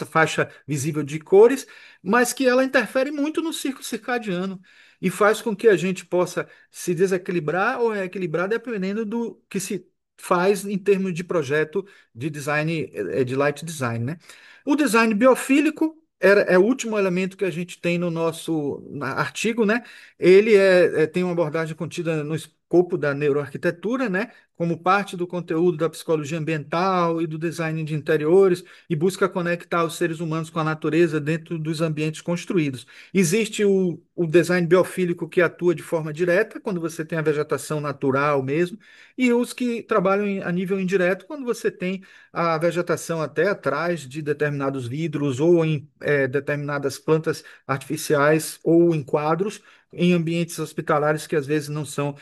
faixa visível de cores, mas que ela interfere muito no ciclo circadiano e faz com que a gente possa se desequilibrar ou reequilibrar dependendo do que se faz em termos de projeto de design, de light design, né? O design biofílico é o último elemento que a gente tem no nosso artigo, né? Ele tem uma abordagem contida no escopo da neuroarquitetura, né? Como parte do conteúdo da psicologia ambiental e do design de interiores, e busca conectar os seres humanos com a natureza dentro dos ambientes construídos. Existe o design biofílico que atua de forma direta, quando você tem a vegetação natural mesmo, e os que trabalham a nível indireto, quando você tem a vegetação até atrás de determinados vidros ou em determinadas plantas artificiais ou em quadros. Em ambientes hospitalares que às vezes não são,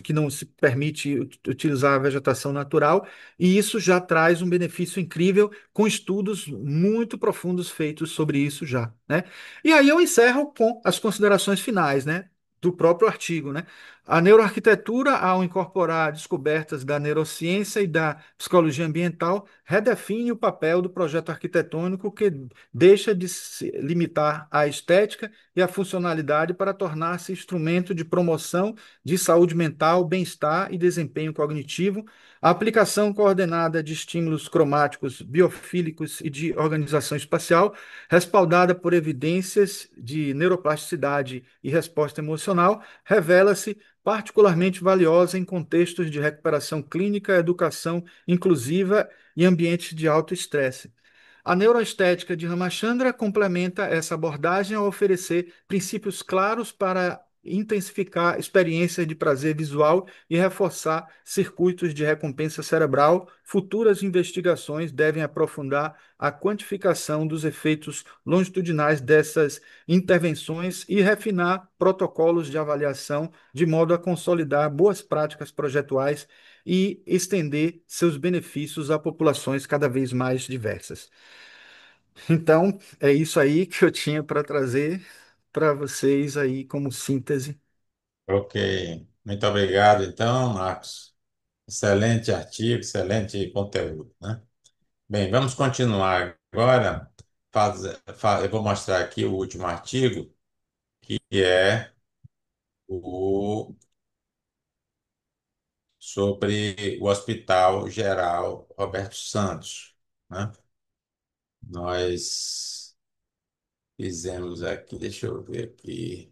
que não se permite utilizar a vegetação natural, e isso já traz um benefício incrível com estudos muito profundos feitos sobre isso já, né? E aí eu encerro com as considerações finais, né? Do próprio artigo, né? A neuroarquitetura, ao incorporar descobertas da neurociência e da psicologia ambiental, redefine o papel do projeto arquitetônico, que deixa de se limitar à estética e à funcionalidade para tornar-se instrumento de promoção de saúde mental, bem-estar e desempenho cognitivo. A aplicação coordenada de estímulos cromáticos, biofílicos e de organização espacial, respaldada por evidências de neuroplasticidade e resposta emocional, revela-se particularmente valiosa em contextos de recuperação clínica, educação inclusiva e ambientes de alto estresse. A neuroestética de Ramachandra complementa essa abordagem ao oferecer princípios claros para intensificar experiências de prazer visual e reforçar circuitos de recompensa cerebral. Futuras investigações devem aprofundar a quantificação dos efeitos longitudinais dessas intervenções e refinar protocolos de avaliação de modo a consolidar boas práticas projetuais e estender seus benefícios a populações cada vez mais diversas. Então, é isso aí que eu tinha para trazer para vocês aí como síntese. Ok, muito obrigado, então, Marcos. Excelente artigo, excelente conteúdo, né? Bem, vamos continuar agora. Eu vou mostrar aqui o último artigo, que é o sobre o Hospital Geral Roberto Santos, né? Nós fizemos aqui, deixa eu ver aqui,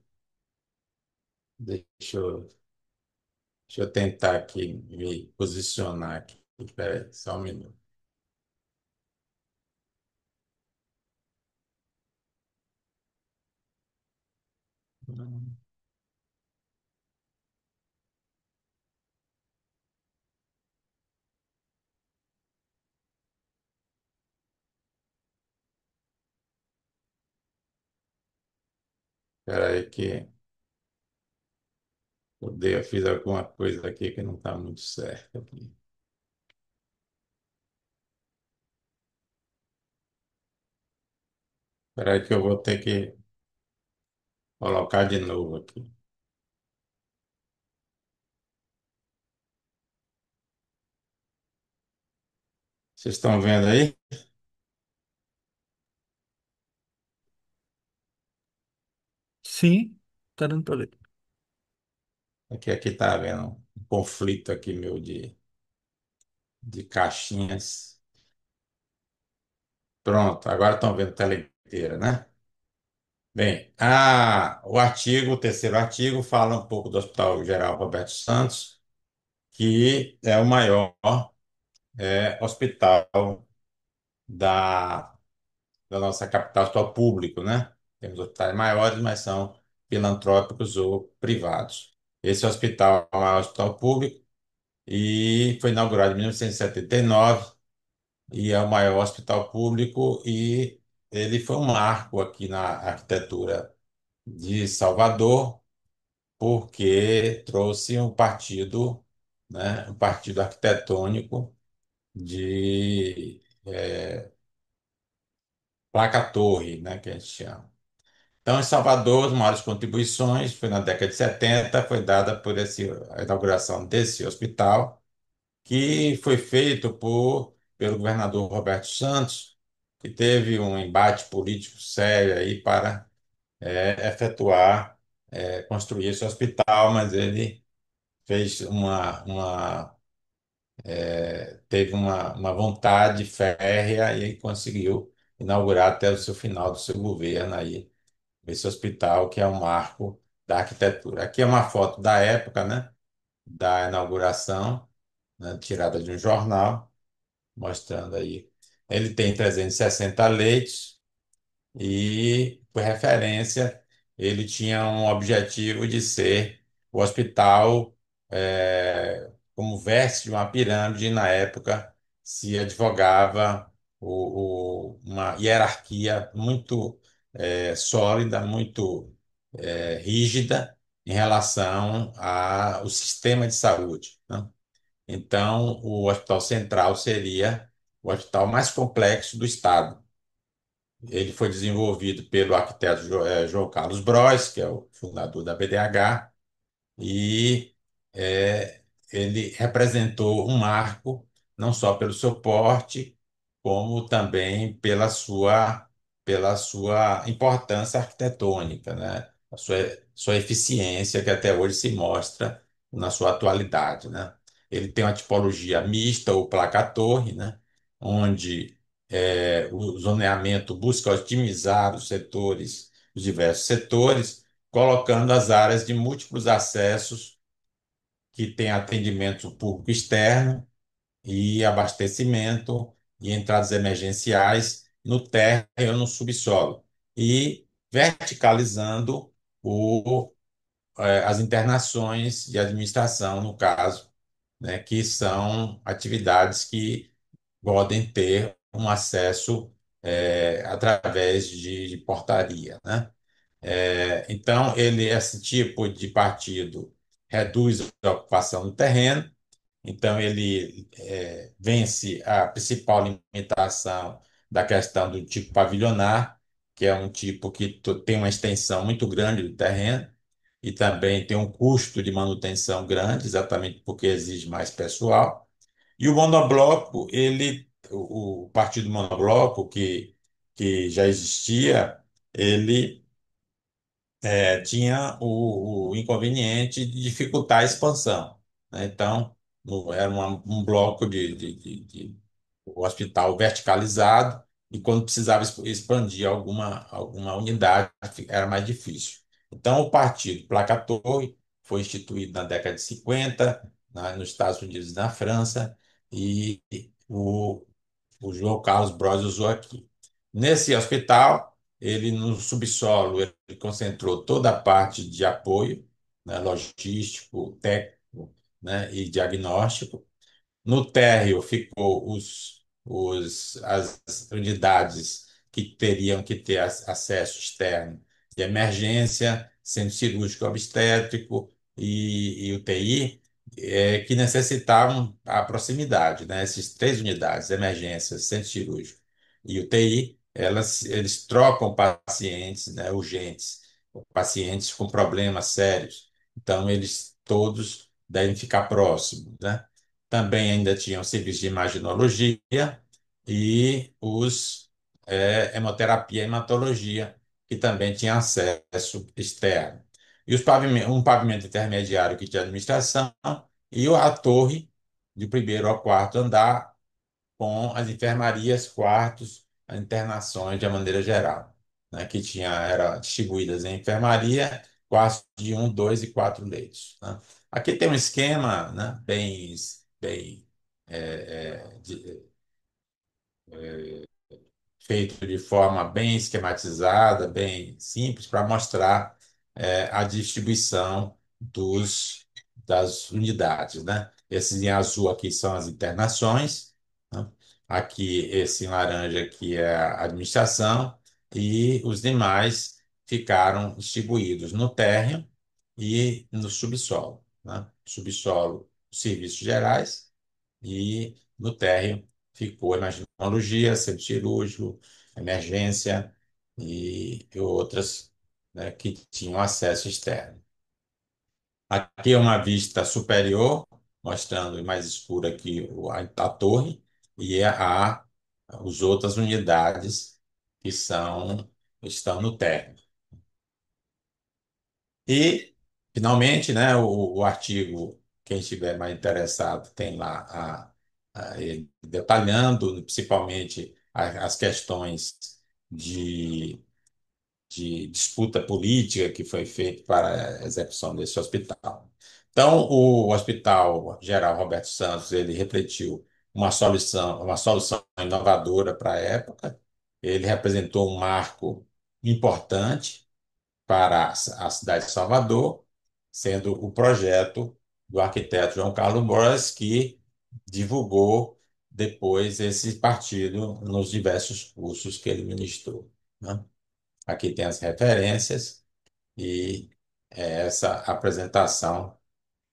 deixa eu, deixa eu tentar aqui me posicionar aqui. Espera aí, só um minuto. Espera aí que eu fiz alguma coisa aqui que não está muito certo aqui. Espera aí que eu vou ter que colocar de novo aqui. Vocês estão vendo aí? Sim, tá dando para ver. Aqui tá havendo um conflito aqui meu de caixinhas. Pronto, agora estão vendo a tela inteira, né? Bem, o terceiro artigo, fala um pouco do Hospital Geral Roberto Santos, que é o maior hospital da, da nossa capital, hospital público, né? Temos hospitais maiores, mas são filantrópicos ou privados. Esse hospital é um hospital público e foi inaugurado em 1979 e é o maior hospital público e ele foi um marco aqui na arquitetura de Salvador, porque trouxe um partido, né, um partido arquitetônico de placa-torre, né, que a gente chama. Então, em Salvador, as maiores contribuições foi na década de 70, foi dada por a inauguração desse hospital, que foi feito pelo governador Roberto Santos, que teve um embate político sério aí para efetuar, construir esse hospital, mas ele fez teve uma vontade férrea e conseguiu inaugurar até o seu final do seu governo aí esse hospital, que é um marco da arquitetura. Aqui é uma foto da época, né, da inauguração, né, tirada de um jornal, mostrando aí. Ele tem 360 leitos, e, por referência, ele tinha um objetivo de ser o hospital, como vértice de uma pirâmide, e na época se advogava uma hierarquia muito sólida, muito rígida em relação ao sistema de saúde, né? Então, o Hospital Central seria o hospital mais complexo do estado. Ele foi desenvolvido pelo arquiteto João Carlos Bros, que é o fundador da BDH, e é, ele representou um marco não só pelo seu porte, como também pela sua importância arquitetônica, né? A sua eficiência, que até hoje se mostra na sua atualidade, né? Ele tem uma tipologia mista ou placa-torre, né? Onde o zoneamento busca otimizar os diversos setores, colocando as áreas de múltiplos acessos que têm atendimento público externo e abastecimento e entradas emergenciais no térreo ou no subsolo, e verticalizando as internações de administração, no caso, né, que são atividades que podem ter um acesso através de portaria, né? Então, esse tipo de partido reduz a ocupação do terreno, então ele vence a principal limitação da questão do tipo pavilionar, que é um tipo que tem uma extensão muito grande do terreno e também tem um custo de manutenção grande, exatamente porque exige mais pessoal. E o monobloco, o partido monobloco que já existia, ele tinha o inconveniente de dificultar a expansão, né? Então, era um bloco de o hospital verticalizado, e quando precisava expandir alguma unidade, era mais difícil. Então, o partido Placa Torre foi instituído na década de 50, nos Estados Unidos e na França, e o João Carlos Bros usou aqui. Nesse hospital, ele no subsolo, ele concentrou toda a parte de apoio, né, logístico, técnico, né, e diagnóstico. No térreo ficou as unidades que teriam que ter acesso externo de emergência, centro cirúrgico obstétrico e UTI, que necessitavam a proximidade, né? Essas três unidades, emergência, centro cirúrgico e UTI, eles trocam pacientes, né, urgentes, pacientes com problemas sérios. Então, eles todos devem ficar próximos, né? Também ainda tinha o serviço de imaginologia e os hemoterapia e hematologia, que também tinha acesso externo. E um pavimento intermediário que tinha administração e a torre de primeiro ao quarto andar com as enfermarias, quartos, as internações de uma maneira geral, né, que era distribuídas em enfermaria, quartos de um, dois e quatro leitos, né. Aqui tem um esquema, né, bem feito de forma bem esquematizada, bem simples, para mostrar a distribuição das unidades, né? Esses em azul aqui são as internações, né? Aqui esse em laranja aqui é a administração e os demais ficaram distribuídos no térreo e no subsolo, né? Subsolo, serviços gerais e no térreo ficou imaginologia, centro cirúrgico, emergência e outras, né, que tinham acesso externo. Aqui é uma vista superior, mostrando mais escura aqui a torre e as outras unidades que estão no térreo. E, finalmente, né, o artigo, quem estiver mais interessado, tem lá ele detalhando principalmente as questões de, de disputa política que foi feita para a execução desse hospital. Então, o Hospital Geral Roberto Santos, ele refletiu uma solução inovadora para a época, ele representou um marco importante para a cidade de Salvador, sendo o projeto do arquiteto João Carlos Borges que divulgou depois esse partido nos diversos cursos que ele ministrou, né? Aqui tem as referências e é essa apresentação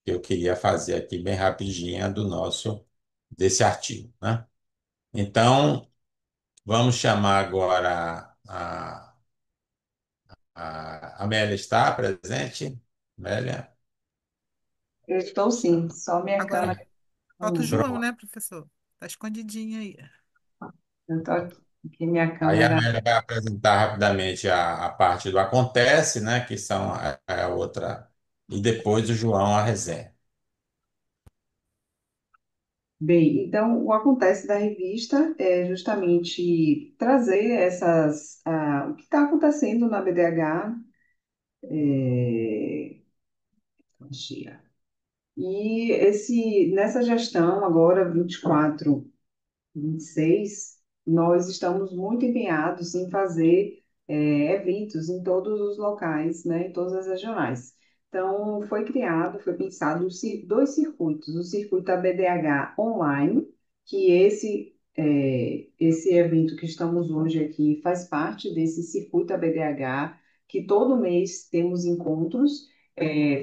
que eu queria fazer aqui bem rapidinha desse artigo, né? Então, vamos chamar agora a Amélia está presente? Amélia? Eu estou sim, só minha câmera. Agora falta o João, Pronto. né, professor? Tá escondidinho aí. Eu estou aqui, minha Aí a câmera. Amélia vai apresentar rapidamente a parte do acontece, né, que são a outra, e depois o João a resenha. Bem, então o acontece da revista é justamente trazer o que está acontecendo na BDH, Gia. E nessa gestão agora 24, 26, nós estamos muito empenhados em fazer eventos em todos os locais, né, em todas as regionais. Então, foi pensado dois circuitos, o circuito ABDH online, que esse evento que estamos hoje aqui faz parte desse circuito ABDH, que todo mês temos encontros,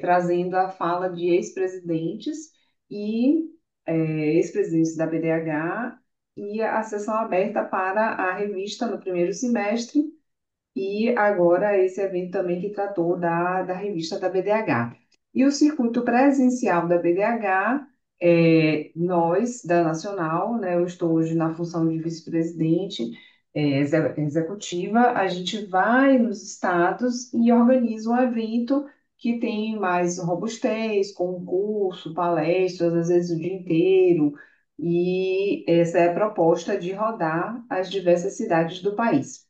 trazendo a fala de ex-presidentes e ex-presidentes da BDH e a sessão aberta para a revista no primeiro semestre e agora esse evento também que tratou da revista da BDH. E o circuito presencial da BDH, nós, da Nacional, né, eu estou hoje na função de vice-presidente executiva, a gente vai nos estados e organiza um evento que tem mais robustez, concurso, palestras, às vezes o dia inteiro, e essa é a proposta de rodar as diversas cidades do país.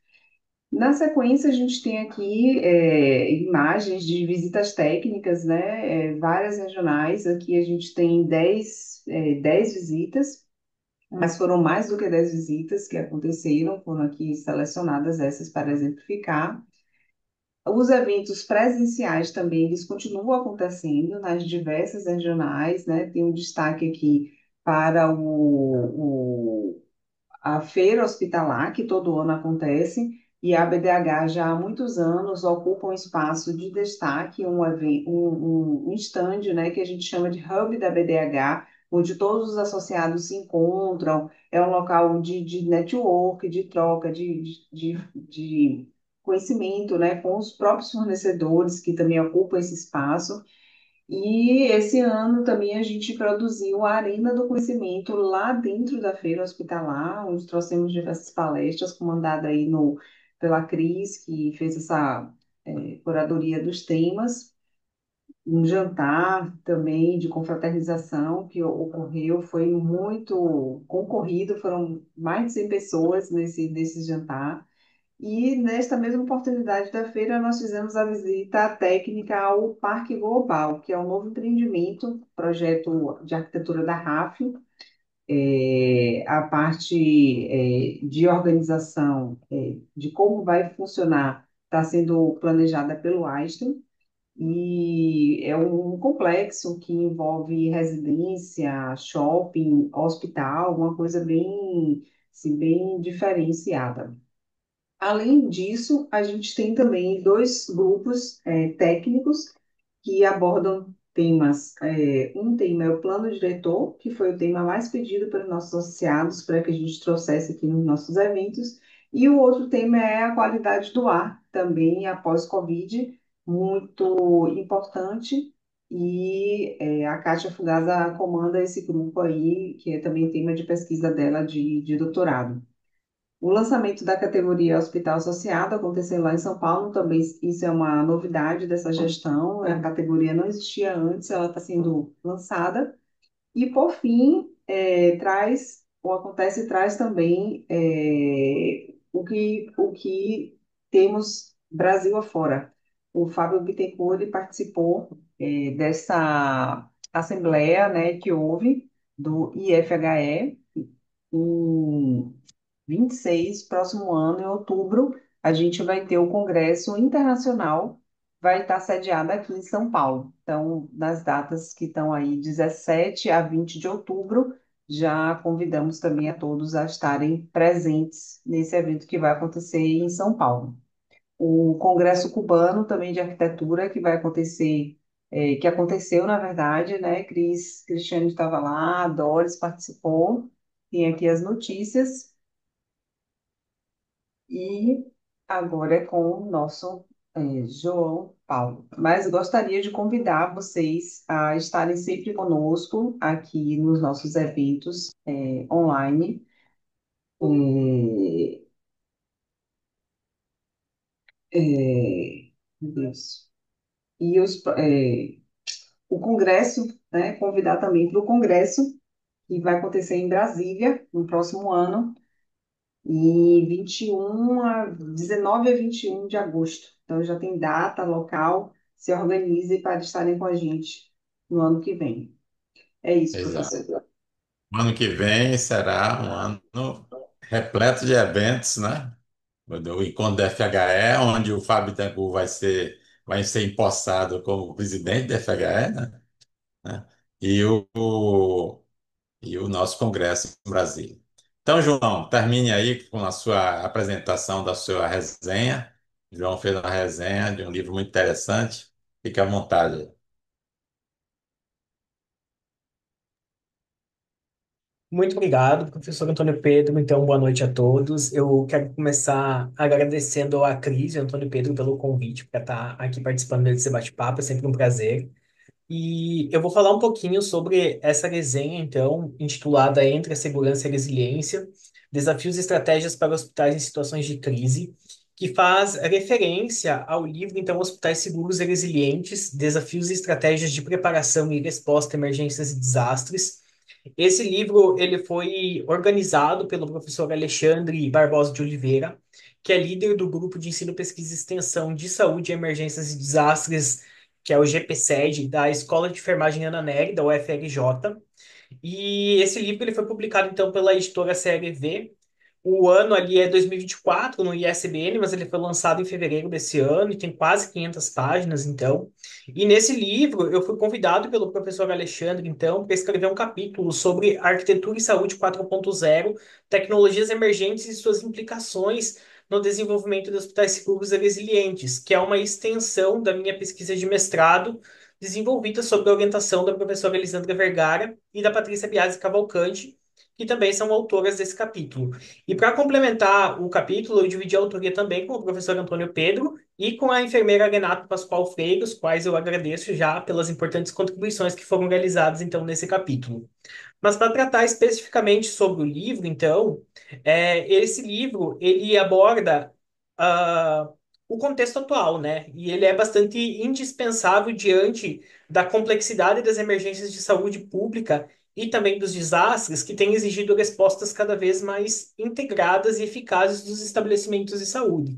Na sequência, a gente tem aqui imagens de visitas técnicas, né? Várias regionais. Aqui a gente tem 10 visitas, mas foram mais do que 10 visitas que aconteceram, foram aqui selecionadas essas para exemplificar. Os eventos presenciais também, eles continuam acontecendo nas diversas regionais, né? Tem um destaque aqui para a feira hospitalar, que todo ano acontece, e a BDH já há muitos anos ocupa um espaço de destaque, um stand, né, que a gente chama de Hub da BDH, onde todos os associados se encontram, é um local de network, de troca, de conhecimento, né, com os próprios fornecedores que também ocupam esse espaço. E esse ano também a gente produziu a Arena do Conhecimento lá dentro da feira hospitalar, onde trouxemos diversas palestras, comandada aí pela Cris, que fez essa curadoria dos temas. Um jantar também de confraternização que ocorreu, foi muito concorrido, foram mais de 100 pessoas nesse jantar. E nesta mesma oportunidade da feira, nós fizemos a visita técnica ao Parque Global, que é um novo empreendimento, projeto de arquitetura da RAF. A parte de organização, de como vai funcionar, está sendo planejada pelo Einstein, e é um complexo que envolve residência, shopping, hospital, uma coisa bem, assim, bem diferenciada. Além disso, a gente tem também dois grupos técnicos que abordam temas. Um tema é o plano diretor, que foi o tema mais pedido pelos nossos associados para que a gente trouxesse aqui nos nossos eventos, e o outro tema é a qualidade do ar, também após Covid, muito importante, e a Kátia Fugasa comanda esse grupo aí, que é também tema de pesquisa dela de doutorado. O lançamento da categoria Hospital Associado aconteceu lá em São Paulo, também isso é uma novidade dessa gestão, a categoria não existia antes, ela está sendo lançada. E, por fim, traz também o que temos Brasil afora. O Fábio Bittencourt ele participou dessa assembleia, né, que houve do IFHE, em 26, próximo ano, em outubro, a gente vai ter o Congresso Internacional, vai estar sediado aqui em São Paulo. Então, nas datas que estão aí, 17 a 20 de outubro, já convidamos também a todos a estarem presentes nesse evento que vai acontecer em São Paulo. O Congresso Cubano também de Arquitetura, que vai acontecer, que aconteceu, na verdade, né? Cristiane estava lá, a Doris participou, tem aqui as notícias. E agora é com o nosso João Paulo. Mas gostaria de convidar vocês a estarem sempre conosco aqui nos nossos eventos online. É, meu Deus. E o Congresso, né, convidar também para o Congresso, que vai acontecer em Brasília no próximo ano, e 19 a 21 de agosto. Então já tem data, local, se organize para estarem com a gente no ano que vem. É isso, Exato. professor. O ano que vem será um ano repleto de eventos, né? O encontro da FHE, onde o Fábio Bittencourt vai ser empossado como presidente da FHE, né? E o nosso congresso em Brasília. Então, João, termine aí com a sua apresentação da sua resenha. João fez uma resenha de um livro muito interessante. Fique à vontade. Muito obrigado, professor Antônio Pedro. Então, boa noite a todos. Eu quero começar agradecendo a Cris e ao Antônio Pedro pelo convite para estar aqui participando desse bate-papo. É sempre um prazer. E eu vou falar um pouquinho sobre essa resenha, então, intitulada Entre a Segurança e a Resiliência, Desafios e Estratégias para Hospitais em Situações de Crise, que faz referência ao livro, então, Hospitais Seguros e Resilientes, Desafios e Estratégias de Preparação e Resposta a Emergências e Desastres. Esse livro ele foi organizado pelo professor Alexandre Barbosa de Oliveira, que é líder do grupo de ensino, pesquisa e extensão de saúde, emergências e desastres, que é o GPSED, da Escola de Enfermagem Ana Nery, da UFRJ. E esse livro ele foi publicado então pela editora CLV. O ano ali é 2024 no ISBN, mas ele foi lançado em fevereiro desse ano e tem quase 500 páginas, então. E nesse livro eu fui convidado pelo professor Alexandre, então, para escrever um capítulo sobre arquitetura e saúde 4.0, tecnologias emergentes e suas implicações no desenvolvimento de hospitais seguros e resilientes, que é uma extensão da minha pesquisa de mestrado, desenvolvida sob a orientação da professora Elisandra Vergara e da Patrícia Biasi Cavalcante, que também são autoras desse capítulo. E para complementar o capítulo, eu dividi a autoria também com o professor Antônio Pedro e com a enfermeira Renato Pascoal Freire, os quais eu agradeço já pelas importantes contribuições que foram realizadas, então, nesse capítulo. Mas para tratar especificamente sobre o livro, então, esse livro ele aborda ah, o contexto atual, né? E ele é bastante indispensável diante da complexidade das emergências de saúde pública e também dos desastres que têm exigido respostas cada vez mais integradas e eficazes dos estabelecimentos de saúde.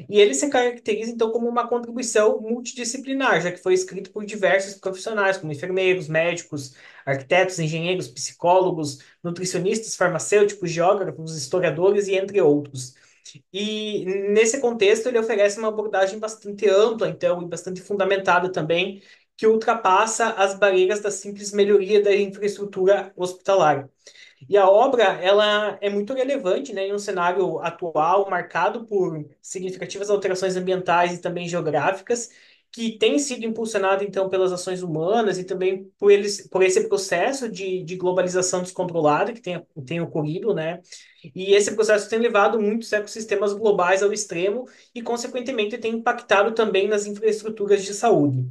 E ele se caracteriza, então, como uma contribuição multidisciplinar, já que foi escrito por diversos profissionais, como enfermeiros, médicos, arquitetos, engenheiros, psicólogos, nutricionistas, farmacêuticos, geógrafos, historiadores e entre outros. E nesse contexto, ele oferece uma abordagem bastante ampla, então, e bastante fundamentada também, que ultrapassa as barreiras da simples melhoria da infraestrutura hospitalar. E a obra, ela é muito relevante, né, em um cenário atual marcado por significativas alterações ambientais e também geográficas, que tem sido impulsionado, então, pelas ações humanas e também por esse processo de globalização descontrolada que tem ocorrido, né? E esse processo tem levado muitos ecossistemas globais ao extremo e, consequentemente, tem impactado também nas infraestruturas de saúde.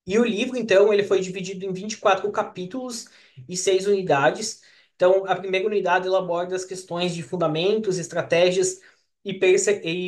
E o livro, então, ele foi dividido em 24 capítulos e 6 unidades. Então, a primeira unidade ela aborda as questões de fundamentos, estratégias e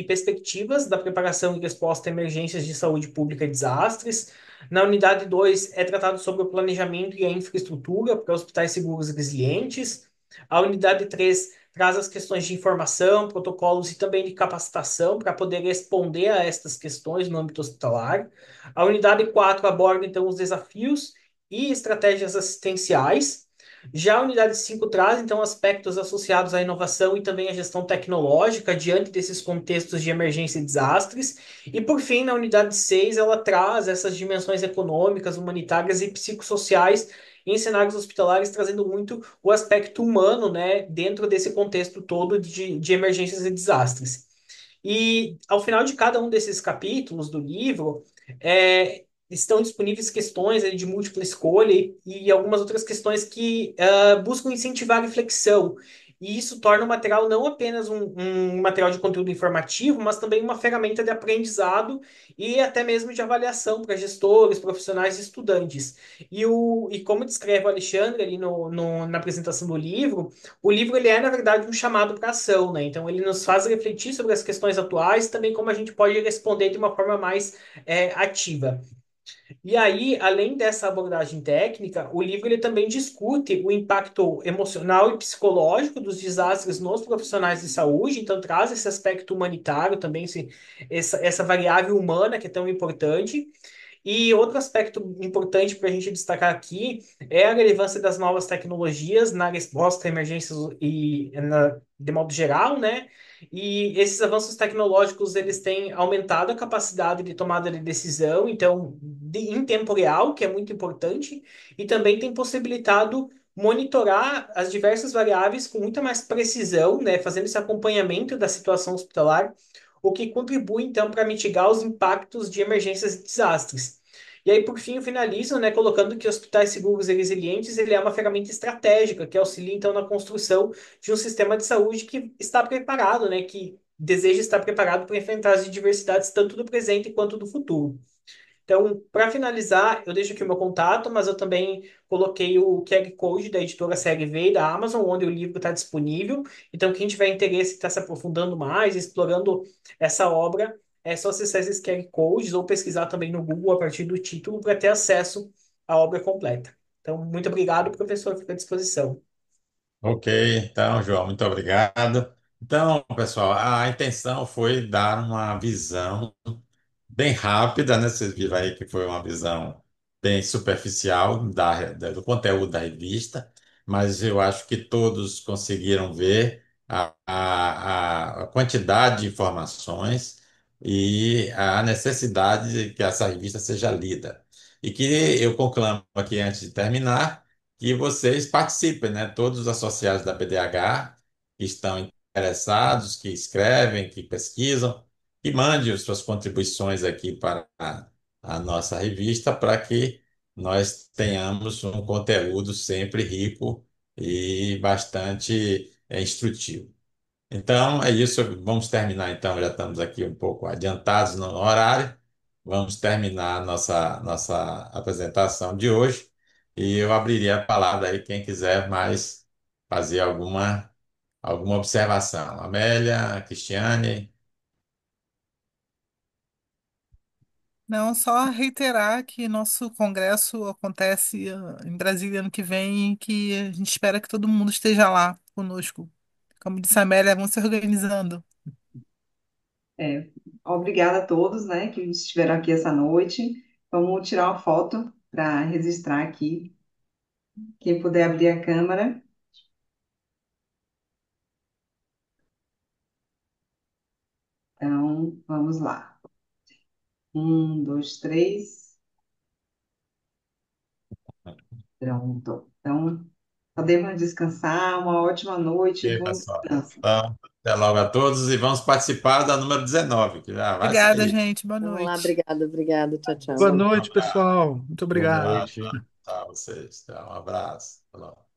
perspectivas da preparação e resposta a emergências de saúde pública e desastres. Na unidade 2 é tratado sobre o planejamento e a infraestrutura para hospitais seguros e resilientes. A unidade 3 traz as questões de informação, protocolos e também de capacitação para poder responder a estas questões no âmbito hospitalar. A unidade 4 aborda, então, os desafios e estratégias assistenciais. Já a unidade 5 traz, então, aspectos associados à inovação e também à gestão tecnológica diante desses contextos de emergência e desastres. E, por fim, na unidade 6 ela traz essas dimensões econômicas, humanitárias e psicossociais em cenários hospitalares, trazendo muito o aspecto humano, né, dentro desse contexto todo de emergências e desastres. E ao final de cada um desses capítulos do livro, estão disponíveis questões de múltipla escolha e algumas outras questões que buscam incentivar a reflexão. E isso torna o material não apenas um material de conteúdo informativo, mas também uma ferramenta de aprendizado e até mesmo de avaliação para gestores, profissionais e estudantes. E como descreve o Alexandre ali na apresentação do livro, o livro ele é, na verdade, um chamado para ação, né? Então, ele nos faz refletir sobre as questões atuais, também como a gente pode responder de uma forma mais ativa. E aí, além dessa abordagem técnica, o livro ele também discute o impacto emocional e psicológico dos desastres nos profissionais de saúde, então traz esse aspecto humanitário também, essa variável humana que é tão importante. E outro aspecto importante para a gente destacar aqui é a relevância das novas tecnologias na resposta a emergências de modo geral, né? E esses avanços tecnológicos eles têm aumentado a capacidade de tomada de decisão, então em tempo real, que é muito importante, e também tem possibilitado monitorar as diversas variáveis com muita mais precisão, né? Fazendo esse acompanhamento da situação hospitalar, o que contribui então para mitigar os impactos de emergências e desastres. E aí, por fim, eu finalizo, né, colocando que hospitais seguros e resilientes ele é uma ferramenta estratégica que auxilia então na construção de um sistema de saúde que está preparado, né, que deseja estar preparado para enfrentar as adversidades tanto do presente quanto do futuro. Então, para finalizar, eu deixo aqui o meu contato, mas eu também coloquei o QR Code da editora Série V e da Amazon, onde o livro está disponível. Então, quem tiver interesse em estar se aprofundando mais, explorando essa obra, é só acessar esses QR Codes ou pesquisar também no Google a partir do título para ter acesso à obra completa. Então, muito obrigado, professor, fica à disposição. Ok, então, João, muito obrigado. Então, pessoal, a intenção foi dar uma visão bem rápida, né? Vocês viram aí que foi uma visão bem superficial do conteúdo da revista, mas eu acho que todos conseguiram ver a quantidade de informações e a necessidade de que essa revista seja lida. E que eu conclamo aqui, antes de terminar, que vocês participem, né? Todos os associados da BDH que estão interessados, que escrevem, que pesquisam e mande as suas contribuições aqui para a nossa revista para que nós tenhamos um conteúdo sempre rico e bastante instrutivo. Então, é isso. Vamos terminar, então. Já estamos aqui um pouco adiantados no horário. Vamos terminar nossa apresentação de hoje. E eu abriria a palavra aí, quem quiser mais fazer alguma observação. Amélia, Cristiane, Não, só reiterar que nosso congresso acontece em Brasília ano que vem e que a gente espera que todo mundo esteja lá conosco. Como disse a Amélia, vamos se organizando. É, obrigada a todos, né, que estiveram aqui essa noite. Vamos tirar uma foto para registrar aqui. Quem puder abrir a câmera. Então, vamos lá. Um, dois, três. Pronto. Então, podemos descansar. Uma ótima noite e e bom pessoal. descanso. Então, até logo a todos e vamos participar da número 19, que já vai Obrigada, sair. gente. Boa Vamos lá, noite. obrigada, obrigada. Tchau, tchau. Boa Um noite, abraço. pessoal. Muito Boa obrigado. noite. Tchau, vocês. Tchau, um abraço. Falou.